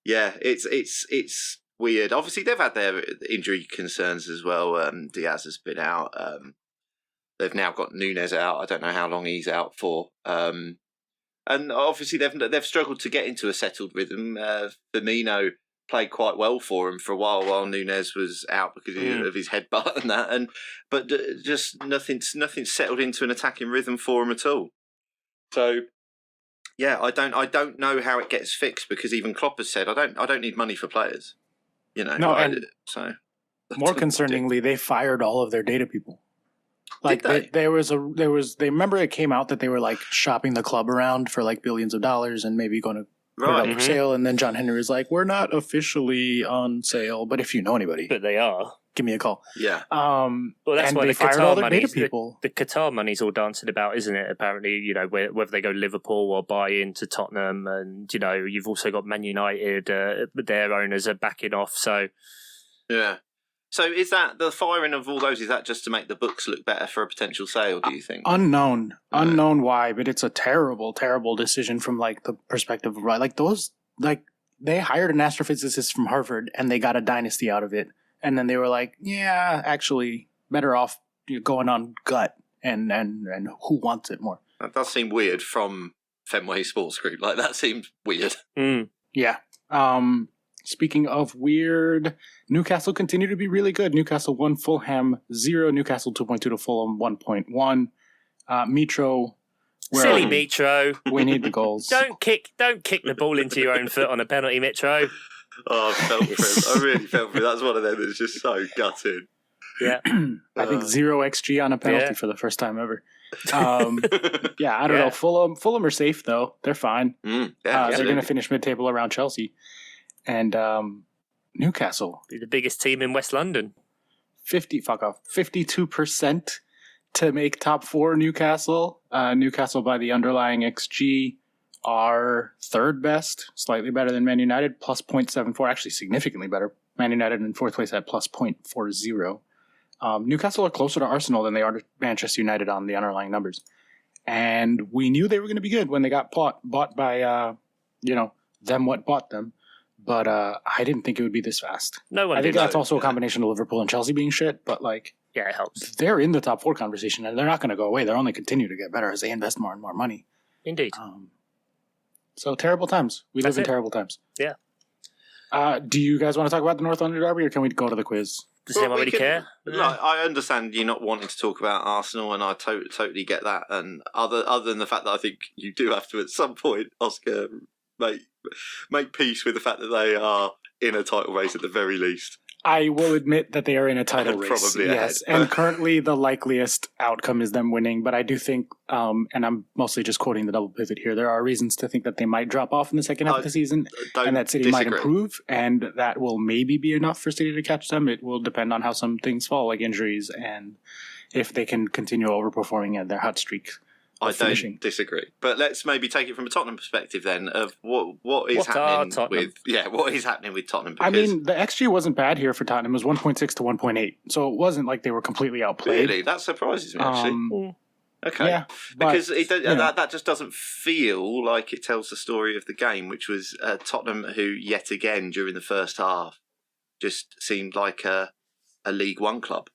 it's weird. Obviously, they've had their injury concerns as well. Diaz has been out. They've now got Núñez out. I don't know how long he's out for. And obviously, they've struggled to get into a settled rhythm. Firmino played quite well for him for a while Núñez was out because of his headbutt and that. But just nothing settled into an attacking rhythm for him at all. So yeah, I don't know how it gets fixed because even Klopp has said I don't need money for players. You know. No, so more concerningly, they fired all of their data people. Like they remember it came out that they were like shopping the club around for like billions of dollars and maybe going to put it up for sale. And then John Henry was like, we're not officially on sale, but if you know anybody, but they are, give me a call. Yeah. Well, that's why the Qatar money's the Qatar money's all dancing about, isn't it? Apparently, you know, whether they go Liverpool or buy into Tottenham, and you know, you've also got Man United, their owners are backing off. So yeah. So is that the firing of all those? Is that just to make the books look better for a potential sale? Do you think? Unknown why, but it's a terrible, terrible decision from like the perspective of like those they hired an astrophysicist from Harvard and they got a dynasty out of it, and then they were like, yeah, actually, better off going on gut and who wants it more. That does seem weird from Fenway Sports Group. Like that seems weird. Yeah. Speaking of weird, Newcastle continue to be really good. Newcastle 1, Fulham 0. Newcastle 2.2 to Fulham 1.1. Mitro Silly Mitro. We need the goals. Don't kick the ball into your own foot on a penalty, Mitro. Oh, I felt for him. I really felt for him. That's one of them that's just so gutted. Yeah. I think 0 XG on a penalty for the first time ever. Yeah, I don't know. Fulham are safe, though. They're fine. They're going to finish mid-table around Chelsea. And Newcastle. Be the biggest team in West London. 52% to make top 4 Newcastle. Newcastle by the underlying XG are third best, slightly better than Man United, plus 0.74, actually significantly better. Man United in fourth place at plus 0.40. Newcastle are closer to Arsenal than they are to Manchester United on the underlying numbers. And we knew they were going to be good when they got bought by, them what bought them. But I didn't think it would be this fast. No one. I think that's also a combination of Liverpool and Chelsea being shit. But yeah, it helps. They're in the top 4 conversation, and they're not going to go away. They'll only continue to get better as they invest more and more money. Indeed. So terrible times. We live in terrible times. Yeah. Do you guys want to talk about the North London derby, or can we go to the quiz? Does anyone really care? Like, I understand you not wanting to talk about Arsenal, and I totally get that. And other than the fact that I think you do have to, at some point, Oscar, make peace with the fact that they are in a title race at the very least. I will admit that they are in a title race. Probably yes, ahead. And currently the likeliest outcome is them winning. But I do think, and I'm mostly just quoting the double pivot here, there are reasons to think that they might drop off in the second half of the season, and that City might improve, and that will maybe be enough for City to catch them. It will depend on how some things fall, like injuries, and if they can continue overperforming at their hot streak. I don't disagree, but let's maybe take it from a Tottenham perspective then of what is happening with Tottenham. Because I mean, the XG wasn't bad here for Tottenham. It was 1.6 to 1.8, so it wasn't like they were completely outplayed. Really, that surprises me actually. Okay, yeah, because that just doesn't feel like it tells the story of the game, which was Tottenham, who yet again during the first half just seemed like a League One club.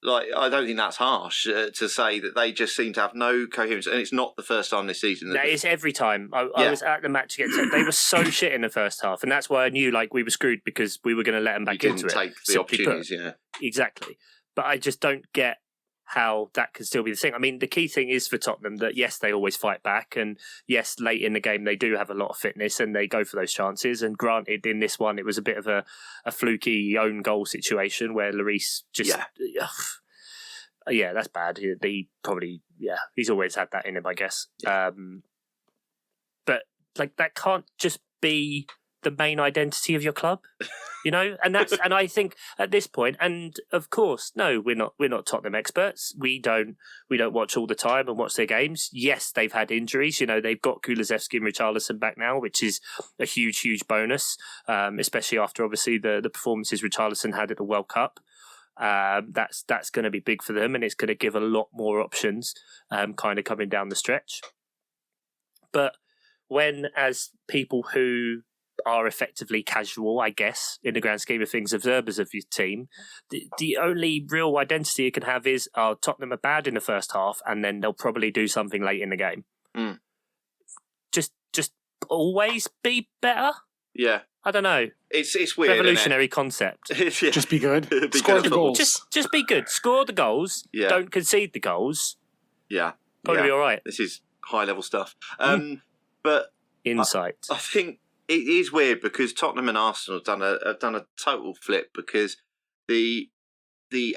Like, I don't think that's harsh to say that they just seem to have no coherence, and it's not the first time this season. That is every time. I was at the match against them. They were so shit in the first half, and that's why I knew we were screwed because we were going to let them back into it. Take the opportunities, Exactly. But I just don't get how that can still be the thing. I mean, the key thing is for Tottenham that, yes, they always fight back, and yes, late in the game they do have a lot of fitness and they go for those chances. And granted, in this one, it was a bit of a fluky own goal situation where Lloris just... Yeah, that's bad. He probably, he's always had that in him, I guess. But that can't just be the main identity of your club, And and I think at this point, and of course, no, we're not Tottenham experts. We don't watch all the time and watch their games. Yes, they've had injuries. They've got Kulusevski and Richarlison back now, which is a huge bonus, especially after obviously the performances Richarlison had at the World Cup. That's going to be big for them, and it's going to give a lot more options kind of coming down the stretch. But when, as people who are effectively casual, I guess, in the grand scheme of things, observers of your team, the only real identity you can have is Tottenham are bad in the first half, and then they'll probably do something late in the game. Just always be better? Yeah. I don't know. It's weird. Revolutionary concept. Just be good. Score the goals. Just be good. Score the goals. Yeah. Don't concede the goals. Yeah. Probably be all right. This is high level stuff. But insight. I think it is weird because Tottenham and Arsenal have done a total flip because the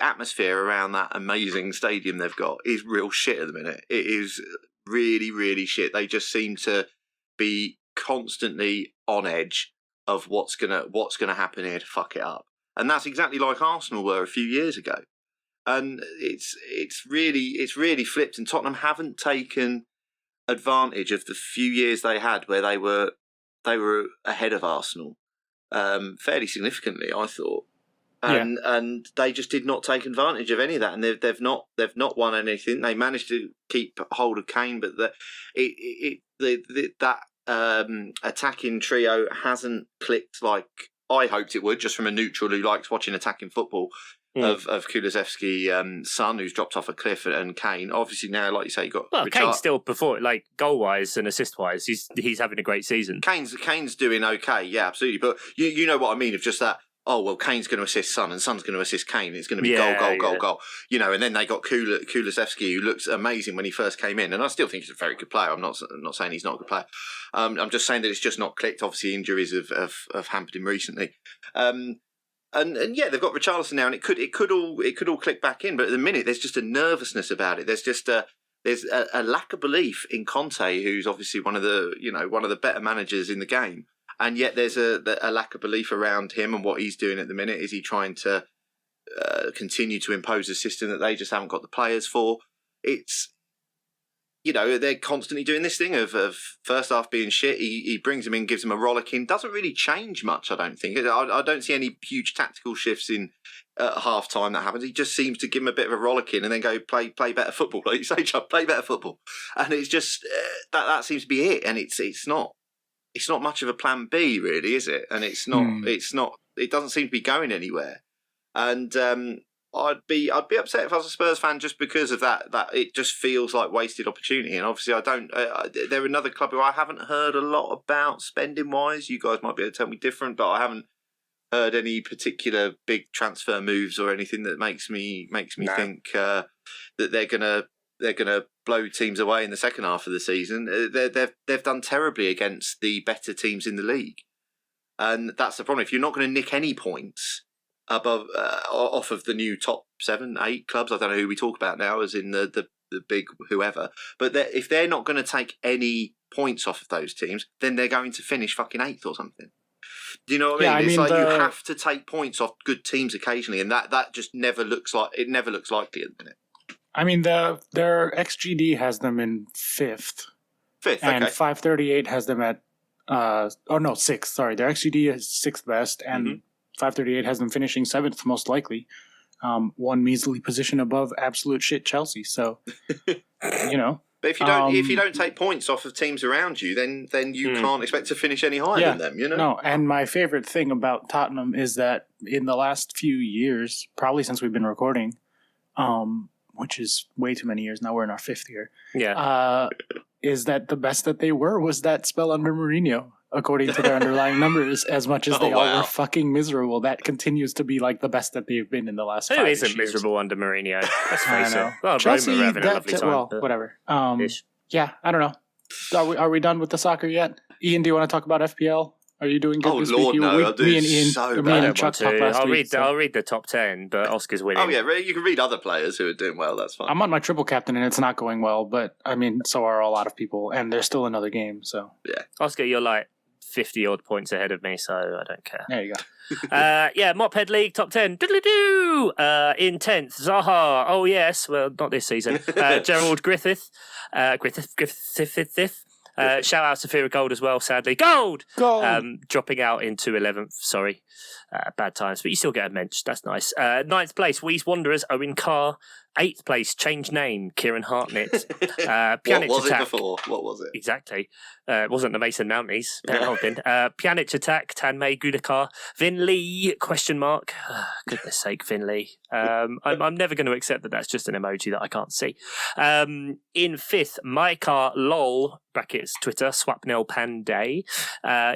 atmosphere around that amazing stadium they've got is real shit at the minute. It is really, really shit. They just seem to be constantly on edge of what's gonna happen here to fuck it up, and that's exactly like Arsenal were a few years ago. And it's really flipped, and Tottenham haven't taken advantage of the few years they had where they were ahead of Arsenal fairly significantly, I thought. And they just did not take advantage of any of that, and they've not won anything. They managed to keep hold of Kane, but that attacking trio hasn't clicked like I hoped it would, just from a neutral who likes watching attacking football. Of Kulusevski, son, who's dropped off a cliff, and Kane. Obviously now, like you say, you got Kane's still before, goal wise and assist wise, he's having a great season. Kane's doing okay, yeah, absolutely. But you know what I mean of just that oh, well, Kane's going to assist Son and Son's going to assist Kane. It's going to be goal. You know, and then they got Kulusevski, who looks amazing when he first came in. And I still think he's a very good player. I'm not saying he's not a good player. I'm just saying that it's just not clicked. Obviously, injuries have hampered him recently. And yeah, they've got Richarlison now, and it could all click back in. But at the minute, there's just a nervousness about it. There's just a lack of belief in Conte, who's obviously one of the better managers in the game. And yet there's a lack of belief around him and what he's doing at the minute. Is he trying to continue to impose a system that they just haven't got the players for? It's, they're constantly doing this thing of first half being shit. He brings them in, gives them a rollicking. Doesn't really change much, I don't think. I don't see any huge tactical shifts in half time that happens. He just seems to give them a bit of a rollicking and then go play better football. Like you say, Chubb, play better football. And it's just that seems to be it. And it's not much of a plan B, really, is it? And it's not. It doesn't seem to be going anywhere. And I'd be upset if I was a Spurs fan just because of that. That it just feels like wasted opportunity. And obviously, I don't. They're another club who I haven't heard a lot about spending wise. You guys might be able to tell me different, but I haven't heard any particular big transfer moves or anything that makes me think that they're gonna blow teams away in the second half of the season. They've done terribly against the better teams in the league, and that's the problem. If you're not going to nick any points above off of the new top 7, 8 clubs, I don't know who we talk about now, as in the big whoever, but if they're not going to take any points off of those teams, then they're going to finish fucking 8th or something. Do you know what I mean? It's you have to take points off good teams occasionally, and that just never looks likely at the minute. I mean, their XGD has them in 5th. And okay. 538 has them at 6th. Sorry, their XGD is 6th best, and 538 has them finishing 7th most likely. One measly position above absolute shit Chelsea. So, But if you don't take points off of teams around you, then you can't expect to finish any higher than them. No, and my favorite thing about Tottenham is that in the last few years, probably since we've been recording, which is way too many years now, we're in our 5th year. Yeah. Is that the best that they were was that spell under Mourinho, according to their underlying numbers, as much as they all were fucking miserable. That continues to be like the best that they've been in the last 5 years. Who isn't miserable under Mourinho? Let's face it. Well, Chelsea, Roma are having a lovely time. Well, whatever. Yeah, I don't know. Are we done with the soccer yet? Ian, do you want to talk about FPL? Are you doing good this Lord, week? No, me and Ian, so me and Chuck talked last week. I'll read the top 10, but Oscar's winning. Oh, yeah, you can read other players who are doing well, that's fine. I'm on my triple captain, and it's not going well, but, I mean, so are a lot of people, and there's still another game, so. Yeah. Oscar, you're like 50-odd points ahead of me, so I don't care. There you go. Mophead League, top 10. Doodly-doo! In 10th, Zaha. Oh, yes. Well, not this season. Gerald Griffith. Griffith. Shout out to Fear of Gold as well, sadly. Gold! Dropping out into 11th, sorry. Bad times, but you still get a mensch. That's nice. 9th place, Wees Wanderers, Owen Carr. 8th place, change name, Kieran Hartnett. What was it before? What was it? Exactly. It wasn't the Mason Mounties. Pjanic Attack, Tanmay Gudakar. Vin Lee, question mark. Goodness sake, Vin Lee. I'm never going to accept that that's just an emoji that I can't see. In 5th, MyCar LOL, brackets Twitter, Swapnel Panday.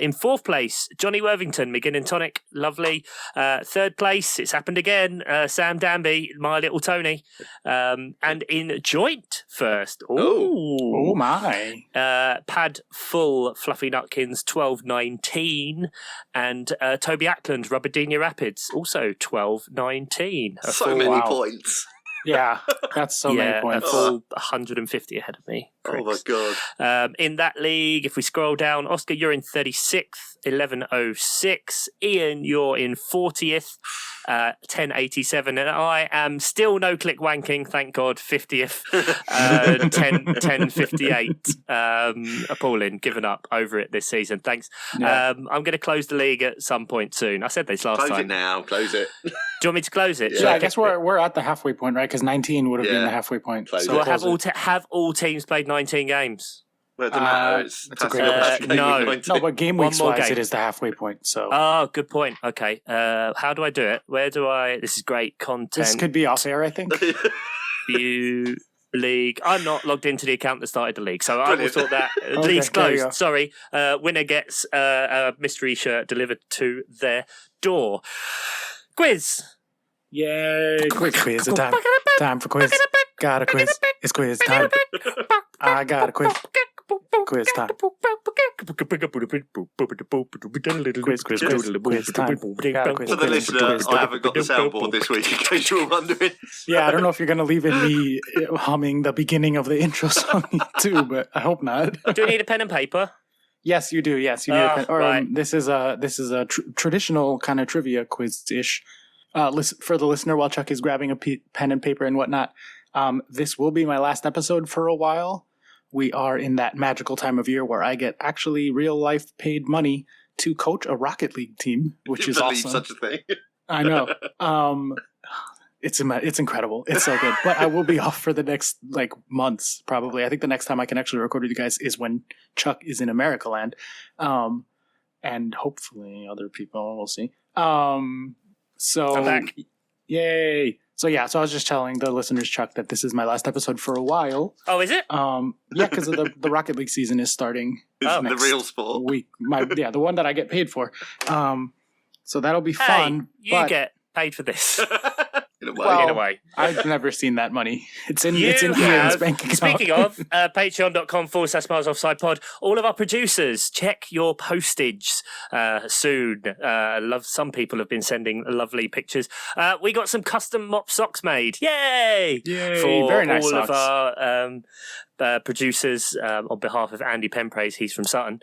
In 4th place, Johnny Worthington, McGinn and Tonic, lovely. 3rd place, it's happened again, Sam Danby, My Little Tony. And in joint first, oh my, Pad Full, Fluffy Nutkins, 12.19, and Toby Ackland, Rubberdina Rapids, also 12.19. So many points. Yeah, that's so many points. A full 150 ahead of me. Oh my God. In that league, if we scroll down, Oscar, you're in 36th, 11.06. Ian, you're in 40th, 10.87. And I am still no click wanking, thank God, 50th, 10.58. Appalling, given up over it this season. Thanks. Yeah. I'm going to close the league at some point soon. I said this last time. Close it now, close it. Do you want me to close it? Yeah, I guess we're at the halfway point, right? Because 19 would have been the halfway point. So have all teams played 19 games? Well, it doesn't matter. It's a great question. No, but game weeks wise, it is the halfway point. So. Oh, good point. Okay. How do I do it? Where do I? This is great content. This could be off air, I think. View. league. I'm not logged into the account that started the league, so Brilliant. I will sort that. Okay, League's there you closed. go. Sorry. Winner gets a mystery shirt delivered to their door. Quiz. Yay! Quiz time. Time for quiz. Got a quiz. It's quiz time. I got a quiz. Quiz time. Quiz time. Got a quiz. For the listener, I haven't got the soundboard this week, in case you were wondering. Yeah, I don't know if you're going to leave in me humming the beginning of the intro song too, but I hope not. Do we need a pen and paper? Yes, you do. Yes, you need a pen. Or, right. This is a traditional kind of trivia quiz-ish. For the listener, while Chuck is grabbing a pen and paper and whatnot, this will be my last episode for a while. We are in that magical time of year where I get actually real-life paid money to coach a Rocket League team, which is awesome. Such a thing. I know. It's incredible. It's so good. But I will be off for the next months, probably. I think the next time I can actually record with you guys is when Chuck is in America Land. And hopefully other people, we'll see. So I'm back. Yay. So I was just telling the listeners, Chuck, that this is my last episode for a while. Oh, is it? Yeah, because the Rocket League season is starting. The real sport. Week. The one that I get paid for. So that'll be Hey, fun. you get paid for this. In a way. Well, in a way. I've never seen that money. It's in You Ian's have, bank account. speaking of, patreon.com/Miles Offside Pod. All of our producers, check your postage soon. Some people have been sending lovely pictures. We got some custom mop socks made. Yay! Yay! For Very nice all socks. of our producers on behalf of Andy Penpraise. He's from Sutton.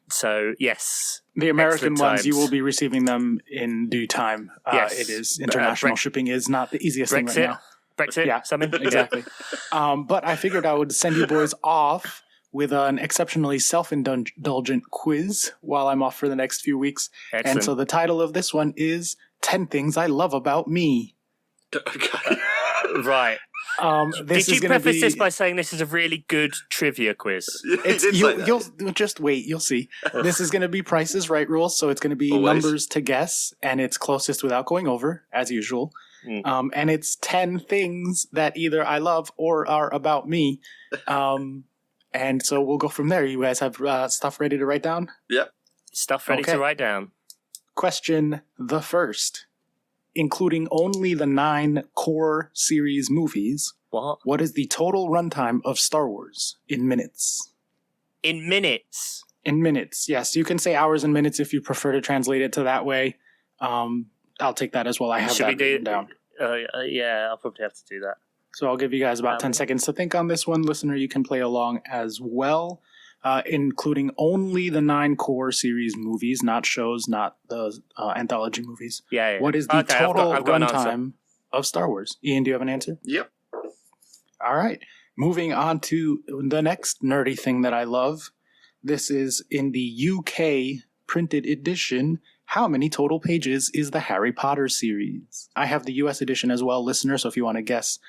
So, yes. The American Excellent ones, times. you will be receiving them in due time. Yes. It is. International shipping is not the easiest thing right Brexit? now. Brexit? Yeah, Something? exactly. But I figured I would send you boys off with an exceptionally self-indulgent quiz while I'm off for the next few weeks. Excellent. And so the title of this one is 10 Things I Love About Me. Okay. Right. This Did is you gonna preface be, this by saying this is a really good trivia quiz? You'll just wait. You'll see. This is going to be Price is Right rules, so it's going to be Always. numbers to guess, and it's closest without going over, as usual. And it's 10 things that either I love or are about me. And so we'll go from there. You guys have stuff ready to write down? Yep. Stuff ready Okay. to write down. Question the first. Including only the 9 core series movies, what is the total runtime of Star Wars in minutes? In minutes. In minutes, yes. You can say hours and minutes if you prefer to translate it to that way. I'll take that as well. I have Should that we written down. Yeah, I'll probably have to do that. So I'll give you guys about 10 seconds to think on this one. Listener, you can play along as well. Including only the 9 core series movies, not shows, not the anthology movies. Yeah. What is the Okay, total I've got an answer. runtime of Star Wars? Ian, do you have an answer? Yep. All right. Moving on to the next nerdy thing that I love. This is in the UK printed edition. How many total pages is the Harry Potter series? I have the US edition as well, listener, so if you want to guess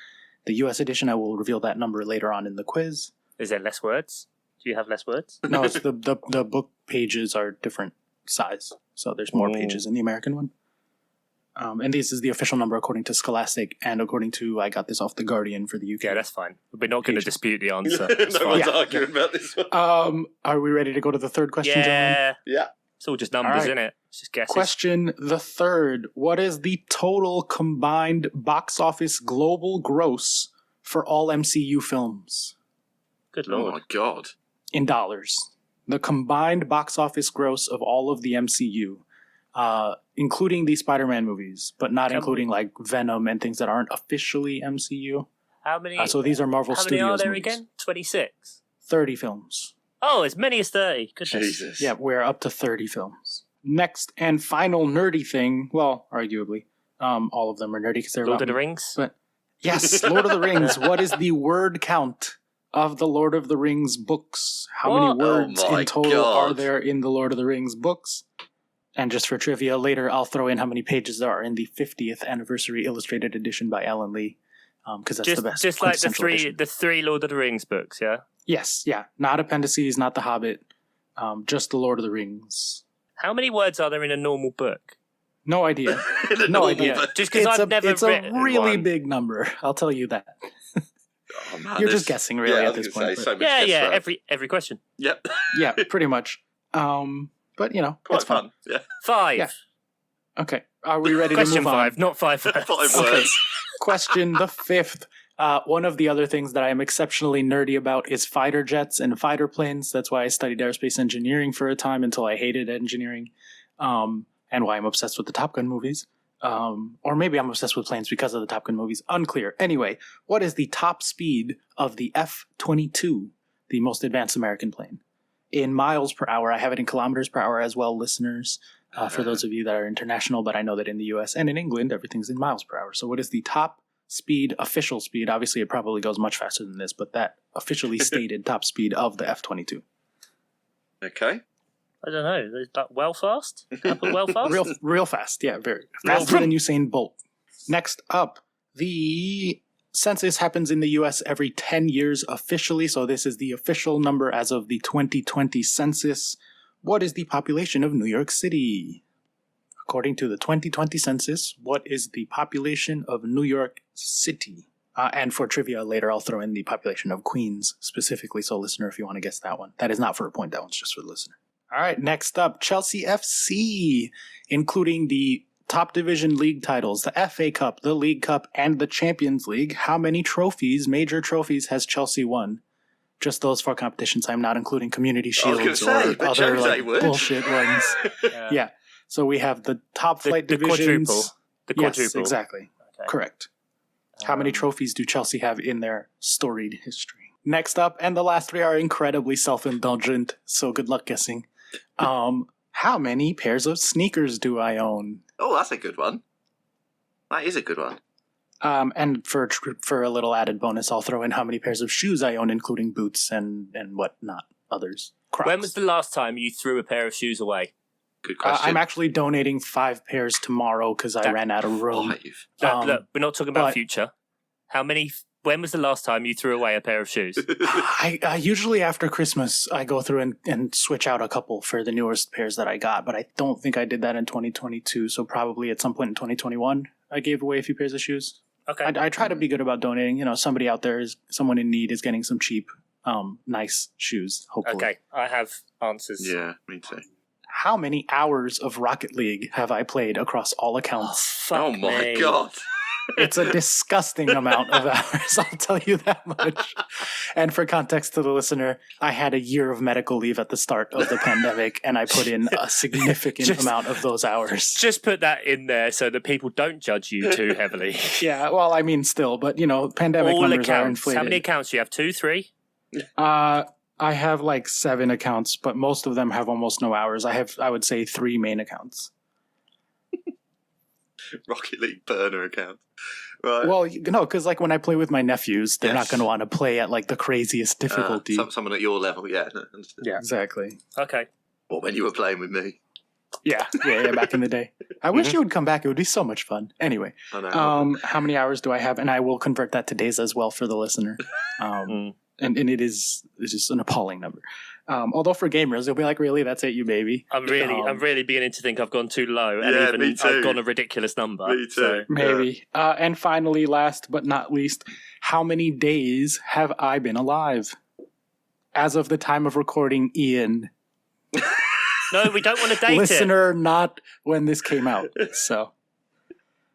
the US edition, I will reveal that number later on in the quiz. Is there less words? Do you have less words? No, it's the book pages are different size, so there's more pages in the American one. And this is the official number according to Scholastic, and according to, I got this off The Guardian for the UK. Yeah, that's fine. We're not going to dispute the answer. No one's arguing about this one. Are we ready to go to the third question, gentlemen? Yeah. It's all just numbers, All right. isn't it? It's just guesses. Question the third. What is the total combined box office global gross for all MCU films? Good Oh lord. my god. In dollars. The combined box office gross of all of the MCU, including the Spider-Man movies, but not including like Venom and things that aren't officially MCU. How many? So these are Marvel how many Studios are there movies. again? 26. 30 films. Oh, as many as 30. Goodness. Jesus. Yeah, we're up to 30 films. Next and final nerdy thing, well, arguably, all of them are nerdy because they're Lord about of the me. Rings. But yes, Lord of the Rings. What is the word count of the Lord of the Rings books? How many What? words Oh my in total God. are there in the Lord of the Rings books? And just for trivia, later I'll throw in how many pages there are in the 50th anniversary illustrated edition by Alan Lee, because that's the best. Just like the quintessential edition. the three Lord of the Rings books, yeah? Yes, yeah, not appendices, not The Hobbit, just the Lord of the Rings. How many words are there in a normal book? No idea. In a No normal idea. book. Just because I've never it's a written really one. big number. I'll tell you that. Oh, man, You're just guessing, really, at this point. So every question. Yep. Yeah, pretty much. But, you know, quite it's fun. Yeah. 5. Yeah. Okay. Are we ready Question to move on? 5, not 5 words. 5 words. Okay. Question the 5th. One of the other things that I am exceptionally nerdy about is fighter jets and fighter planes. That's why I studied aerospace engineering for a time until I hated engineering, and why I'm obsessed with the Top Gun movies. Or maybe I'm obsessed with planes because of the Top Gun movies. Unclear. Anyway, what is the top speed of the F-22, the most advanced American plane? In miles per hour. I have it in kilometers per hour as well, listeners, for those of you that are international, but I know that in the US and in England, everything's in miles per hour. So what is the top speed, official speed? Obviously, it probably goes much faster than this, but that officially stated top speed of the F-22. Okay. I don't know. Is that well fast? Can I put well fast? Real fast. Yeah, very faster than Usain Bolt. Next up, the census happens in the U.S. every 10 years officially, so this is the official number as of the 2020 census. What is the population of New York City? According to the 2020 census, what is the population of New York City? And for trivia later, I'll throw in the population of Queens specifically, so listener, if you want to guess that one. That is not for a point, that one's just for the listener. All right, next up, Chelsea FC, including the top division league titles, the FA Cup, the League Cup, and the Champions League. How many trophies, major trophies, has Chelsea won? Just those 4 competitions. I'm not including Community Shields or other bullshit ones. Yeah. So we have the top flight divisions. The quadruple. Yes, exactly. Okay. Correct. How many trophies do Chelsea have in their storied history? Next up, and the last 3 are incredibly self-indulgent, so good luck guessing. How many pairs of sneakers do I own? Oh, that's a good one. That is a good one. And for a little added bonus, I'll throw in how many pairs of shoes I own, including boots and whatnot, others. Crocs. When was the last time you threw a pair of shoes away? Good question. I'm actually donating 5 pairs tomorrow because I ran out of room. Look, we're not talking about future. When was the last time you threw away a pair of shoes? I usually after Christmas, I go through and switch out a couple for the newest pairs that I got, but I don't think I did that in 2022. So probably at some point in 2021, I gave away a few pairs of shoes. Okay. I try to be good about donating. You know, somebody out there someone in need is getting some cheap, nice shoes, hopefully. Okay, I have answers. Yeah, me too. How many hours of Rocket League have I played across all accounts? Oh my God. It's a disgusting amount of hours, I'll tell you that much. And for context to the listener, I had a year of medical leave at the start of the pandemic, and I put in a significant amount of those hours. Just put that in there so that people don't judge you too heavily. Yeah, well, I mean, still, but, you know, pandemic all numbers accounts. are inflated. How many accounts do you have? 2, 3? I have like 7 accounts, but most of them have almost no hours. I would say 3 main accounts. Rocket League burner account. Right. Well, no, because like when I play with my nephews, they're not going to want to play at like the craziest difficulty. Someone at your level, yeah. No, yeah, exactly. Okay. Or when you were playing with me. Yeah, back in the day. I wish you would come back. It would be so much fun. Anyway, I know. How many hours do I have? And I will convert that to days as well for the listener. And it's just an appalling number. Although for gamers, they'll be like, really? That's it, you baby? I'm really beginning to think I've gone too low. And yeah, even me too. I've gone a ridiculous number. Me too. So. Maybe. And finally, last but not least, how many days have I been alive? As of the time of recording, Ian. No, we don't want to date Listener, not when this came out. So,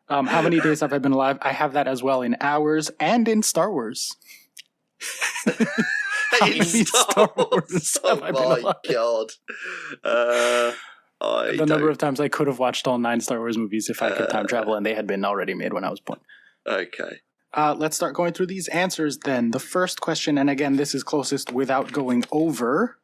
how many days have I been alive? I have that as well in hours and in Star Wars. How many Star Wars have I been alive? God. The number of times I could have watched all 9 Star Wars movies if I could time travel, and they had been already made when I was born. Okay. Let's start going through these answers then. The first question, and again, this is closest without going over.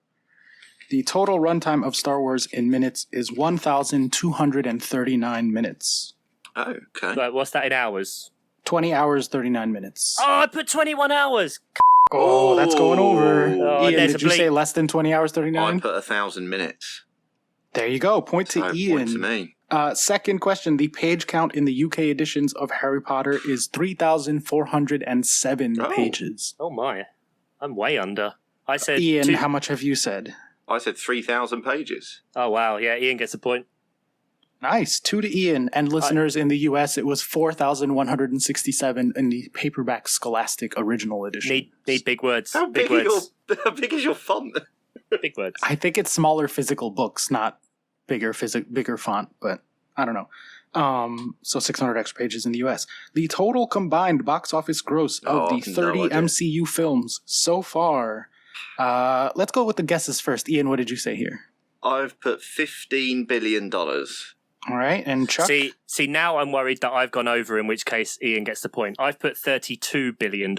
The total runtime of Star Wars in minutes is 1,239 minutes. Oh, okay. So what's that in hours? 20 hours, 39 minutes. Oh, I put 21 hours. Oh, that's going over. Oh, Ian, did you say less than 20 hours, 39? I put 1,000 minutes. There you go. Point to Ian. Point to me. Second question. The page count in the UK editions of Harry Potter is 3,407 pages. Oh, my. I'm way under. I said Ian, how much have you said? I said 3,000 pages. Oh, wow. Yeah, Ian gets a point. Nice. 2 to Ian. And listeners in the US, it was 4,167 in the paperback Scholastic original edition. Need big words. How big is your font? Big words. I think it's smaller physical books, not bigger font, but I don't know. So 600 extra pages in the US. The total combined box office gross of the 30 MCU films so far. Let's go with the guesses first. Ian, what did you say here? I've put $15 billion. All right, and Chuck? See, now I'm worried that I've gone over, in which case Ian gets the point. I've put $32 billion.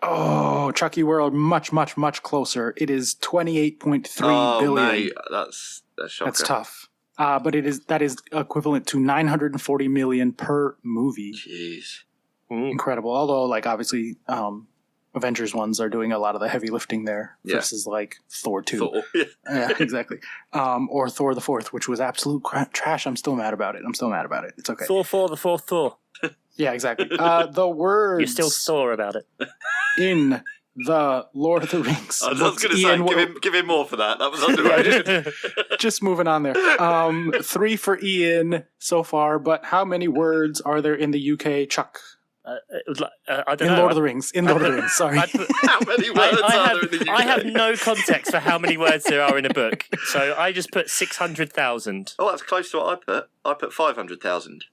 Oh, Chuck, you were much, much, much closer. It is 28.3 billion. Mate, that's shocking. That's tough. But that is equivalent to 940 million per movie. Jeez. Incredible. Although, like, obviously, Avengers ones are doing a lot of the heavy lifting there versus like Thor 2. Thor, yeah. Yeah, exactly. Or Thor the Fourth, which was absolute trash. I'm still mad about it. It's okay. Thor 4, the fourth Thor. Yeah, exactly. The words... You're still sore about it. in the Lord of the Rings. I was going to say, give him more for that. That was underrated. Just moving on there. 3 for Ian so far, but how many words are there in the UK, Chuck? I don't know. Lord of the Rings. In Lord of the Rings, sorry. How many words are there in the UK? I have no context for how many words there are in a book, so I just put 600,000. Oh, that's close to what I put. I put 500,000.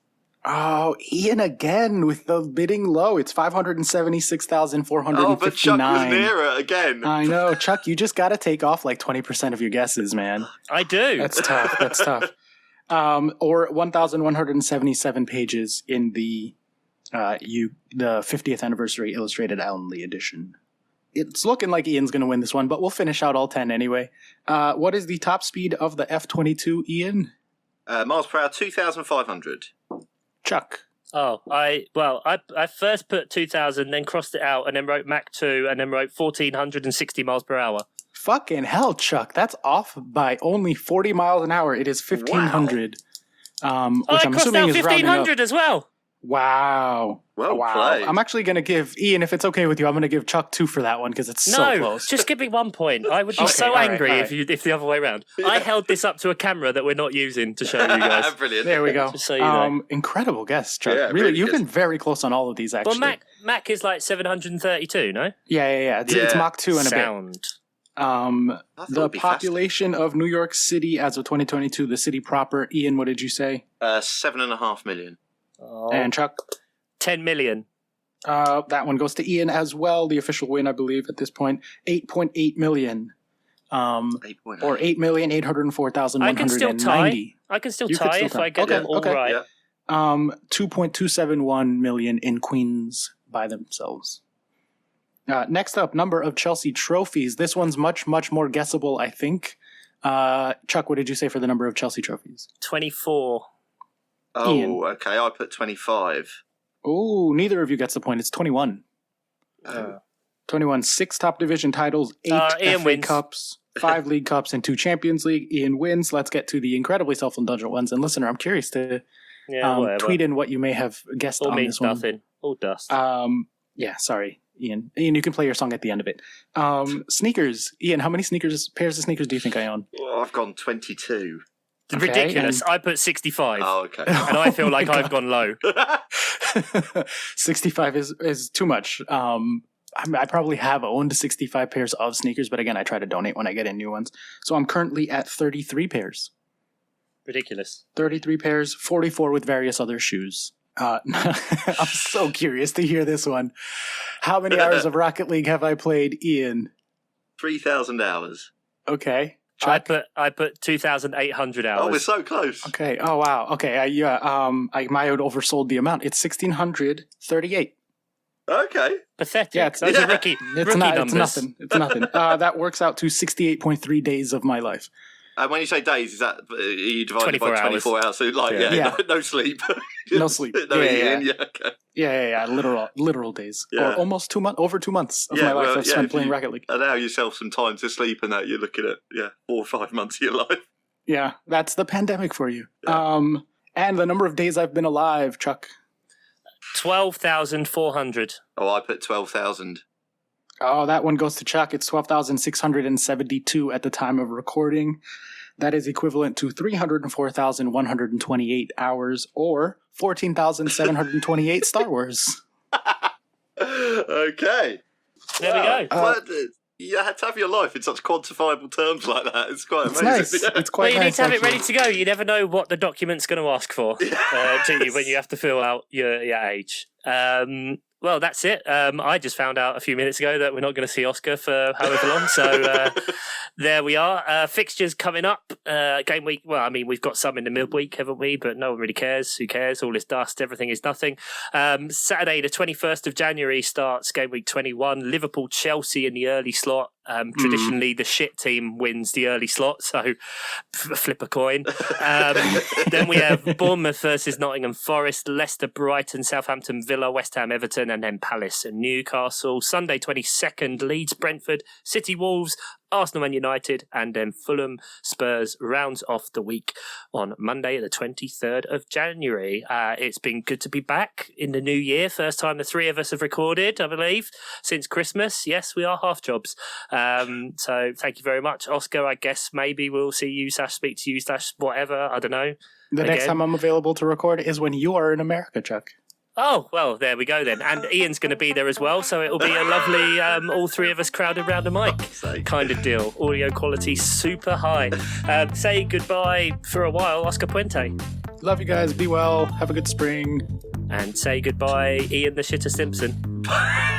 Oh, Ian again with the bidding low. It's 576,459. Oh, but Chuck was nearer again. I know. Chuck, you just got to take off like 20% of your guesses, man. I do. That's tough. Or 1,177 pages in the 50th anniversary illustrated Alan Lee edition. It's looking like Ian's going to win this one, but we'll finish out all 10 anyway. What is the top speed of the F-22, Ian? Miles per hour, 2,500. Chuck. Oh, I first put 2,000, then crossed it out, and then wrote Mach 2, and then wrote 1,460 miles per hour. Fucking hell, Chuck. That's off by only 40 miles an hour. It is 1,500. Wow. Which I'm assuming is 1,500 as well. Wow. Well played. I'm actually going to give, Ian, if it's okay with you, I'm going to give Chuck 2 for that one because it's so close. Just give me 1 point. I would be angry if the other way around. Yeah. I held this up to a camera that we're not using to show you guys. Brilliant. There we go. Just so you know. Incredible guess, Chuck. Yeah, really, you've been very close on all of these, actually. Well, Mac is like 732, no? Yeah. It's Mach 2 and a bit. The population of New York City as of 2022, the city proper. Ian, what did you say? 7.5 million. Oh. And Chuck? 10 million. That one goes to Ian as well. The official win, I believe, at this point, 8.8 million. 8.8. Or 8,804,190. I can still tie if I get them all right. Yeah. 2.271 million in Queens by themselves. Next up, number of Chelsea trophies. This one's much, much more guessable, I think. Chuck, what did you say for the number of Chelsea trophies? 24. Oh, Ian. okay. I put 25. Oh, neither of you gets the point. It's 21. 21. 6 top division titles, 8 Ian FA wins. Cups, 5 League Cups, and 2 Champions League. Ian wins. Let's get to the incredibly self-indulgent ones. And listener, I'm curious to tweet in what you may have guessed All on means this one. nothing. All dust. Yeah, sorry, Ian. Ian, you can play your song at the end of it. Sneakers. Ian, how many pairs of sneakers do you think I own? Well, I've gone 22. Ridiculous. I put 65. Oh, okay. And I feel like I've gone low. 65 is too much. I probably have owned 65 pairs of sneakers, but again, I try to donate when I get in new ones. So I'm currently at 33 pairs. Ridiculous. 33 pairs, 44 with various other shoes. I'm so curious to hear this one. How many hours of Rocket League have I played, Ian? 3,000 hours. Okay. Chuck? I put 2,800 hours. Oh, we're so close. Okay. Oh, wow. Okay. I might have oversold the amount. It's 1,638. Okay. Pathetic. Yeah, Those are rookie numbers. It's nothing. That works out to 68.3 days of my life. And when you say days, is that you divide it by 24 hours? So no sleep. No sleep. No eating. Okay. Yeah. Literal days. Yeah. Or almost 2 months, over 2 months of my life I've spent playing Rocket League. Allow yourself some time to sleep and that you're looking at 4 or 5 months of your life. Yeah, that's the pandemic for you. Yeah. And the number of days I've been alive, Chuck. 12,400. Oh, I put 12,000. Oh, that one goes to Chuck. It's 12,672 at the time of recording. That is equivalent to 304,128 hours or 14,728 Star Wars. Okay. There we go. You had to have your life in such quantifiable terms like that. It's quite amazing. Nice. It's quite you nice, need to have actually. it ready to go. You never know what the document's going to ask for, do you, when you have to fill out your age. Well, that's it. I just found out a few minutes ago that we're not going to see Oscar for however long. So there we are. Fixtures coming up. Game week. Well, I mean, we've got some in the midweek, haven't we? But no one really cares. Who cares? All is dust. Everything is nothing. Saturday, the 21st of January starts game week 21. Liverpool-Chelsea in the early slot. Traditionally, the shit team wins the early slot, so flip a coin. Then we have Bournemouth versus Nottingham Forest, Leicester, Brighton, Southampton, Villa, West Ham, Everton, and then Palace and Newcastle. Sunday 22nd, Leeds, Brentford, City, Wolves, Arsenal and United, and then Fulham, Spurs rounds off the week on Monday, the 23rd of January. It's been good to be back in the new year. First time the three of us have recorded, I believe, since Christmas. Yes, we are half jobs. So thank you very much, Oscar. I guess maybe we'll see you, speak to you, whatever. I don't know. The next time I'm available to record is when you are in America, Chuck. Oh, well, there we go then. And Ian's going to be there as well, so it'll be a lovely, all three of us crowded around a mic kind of deal. Audio quality super high. Say goodbye for a while, Oscar Puente. Love you guys. Be well. Have a good spring. And say goodbye, Ian the Shitter Simpson.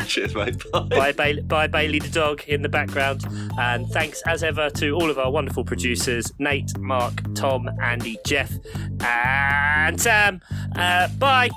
Cheers, mate. Bye. Bye, Bailey the dog in the background. And thanks as ever to all of our wonderful producers, Nate, Mark, Tom, Andy, Jeff, and Sam. Bye.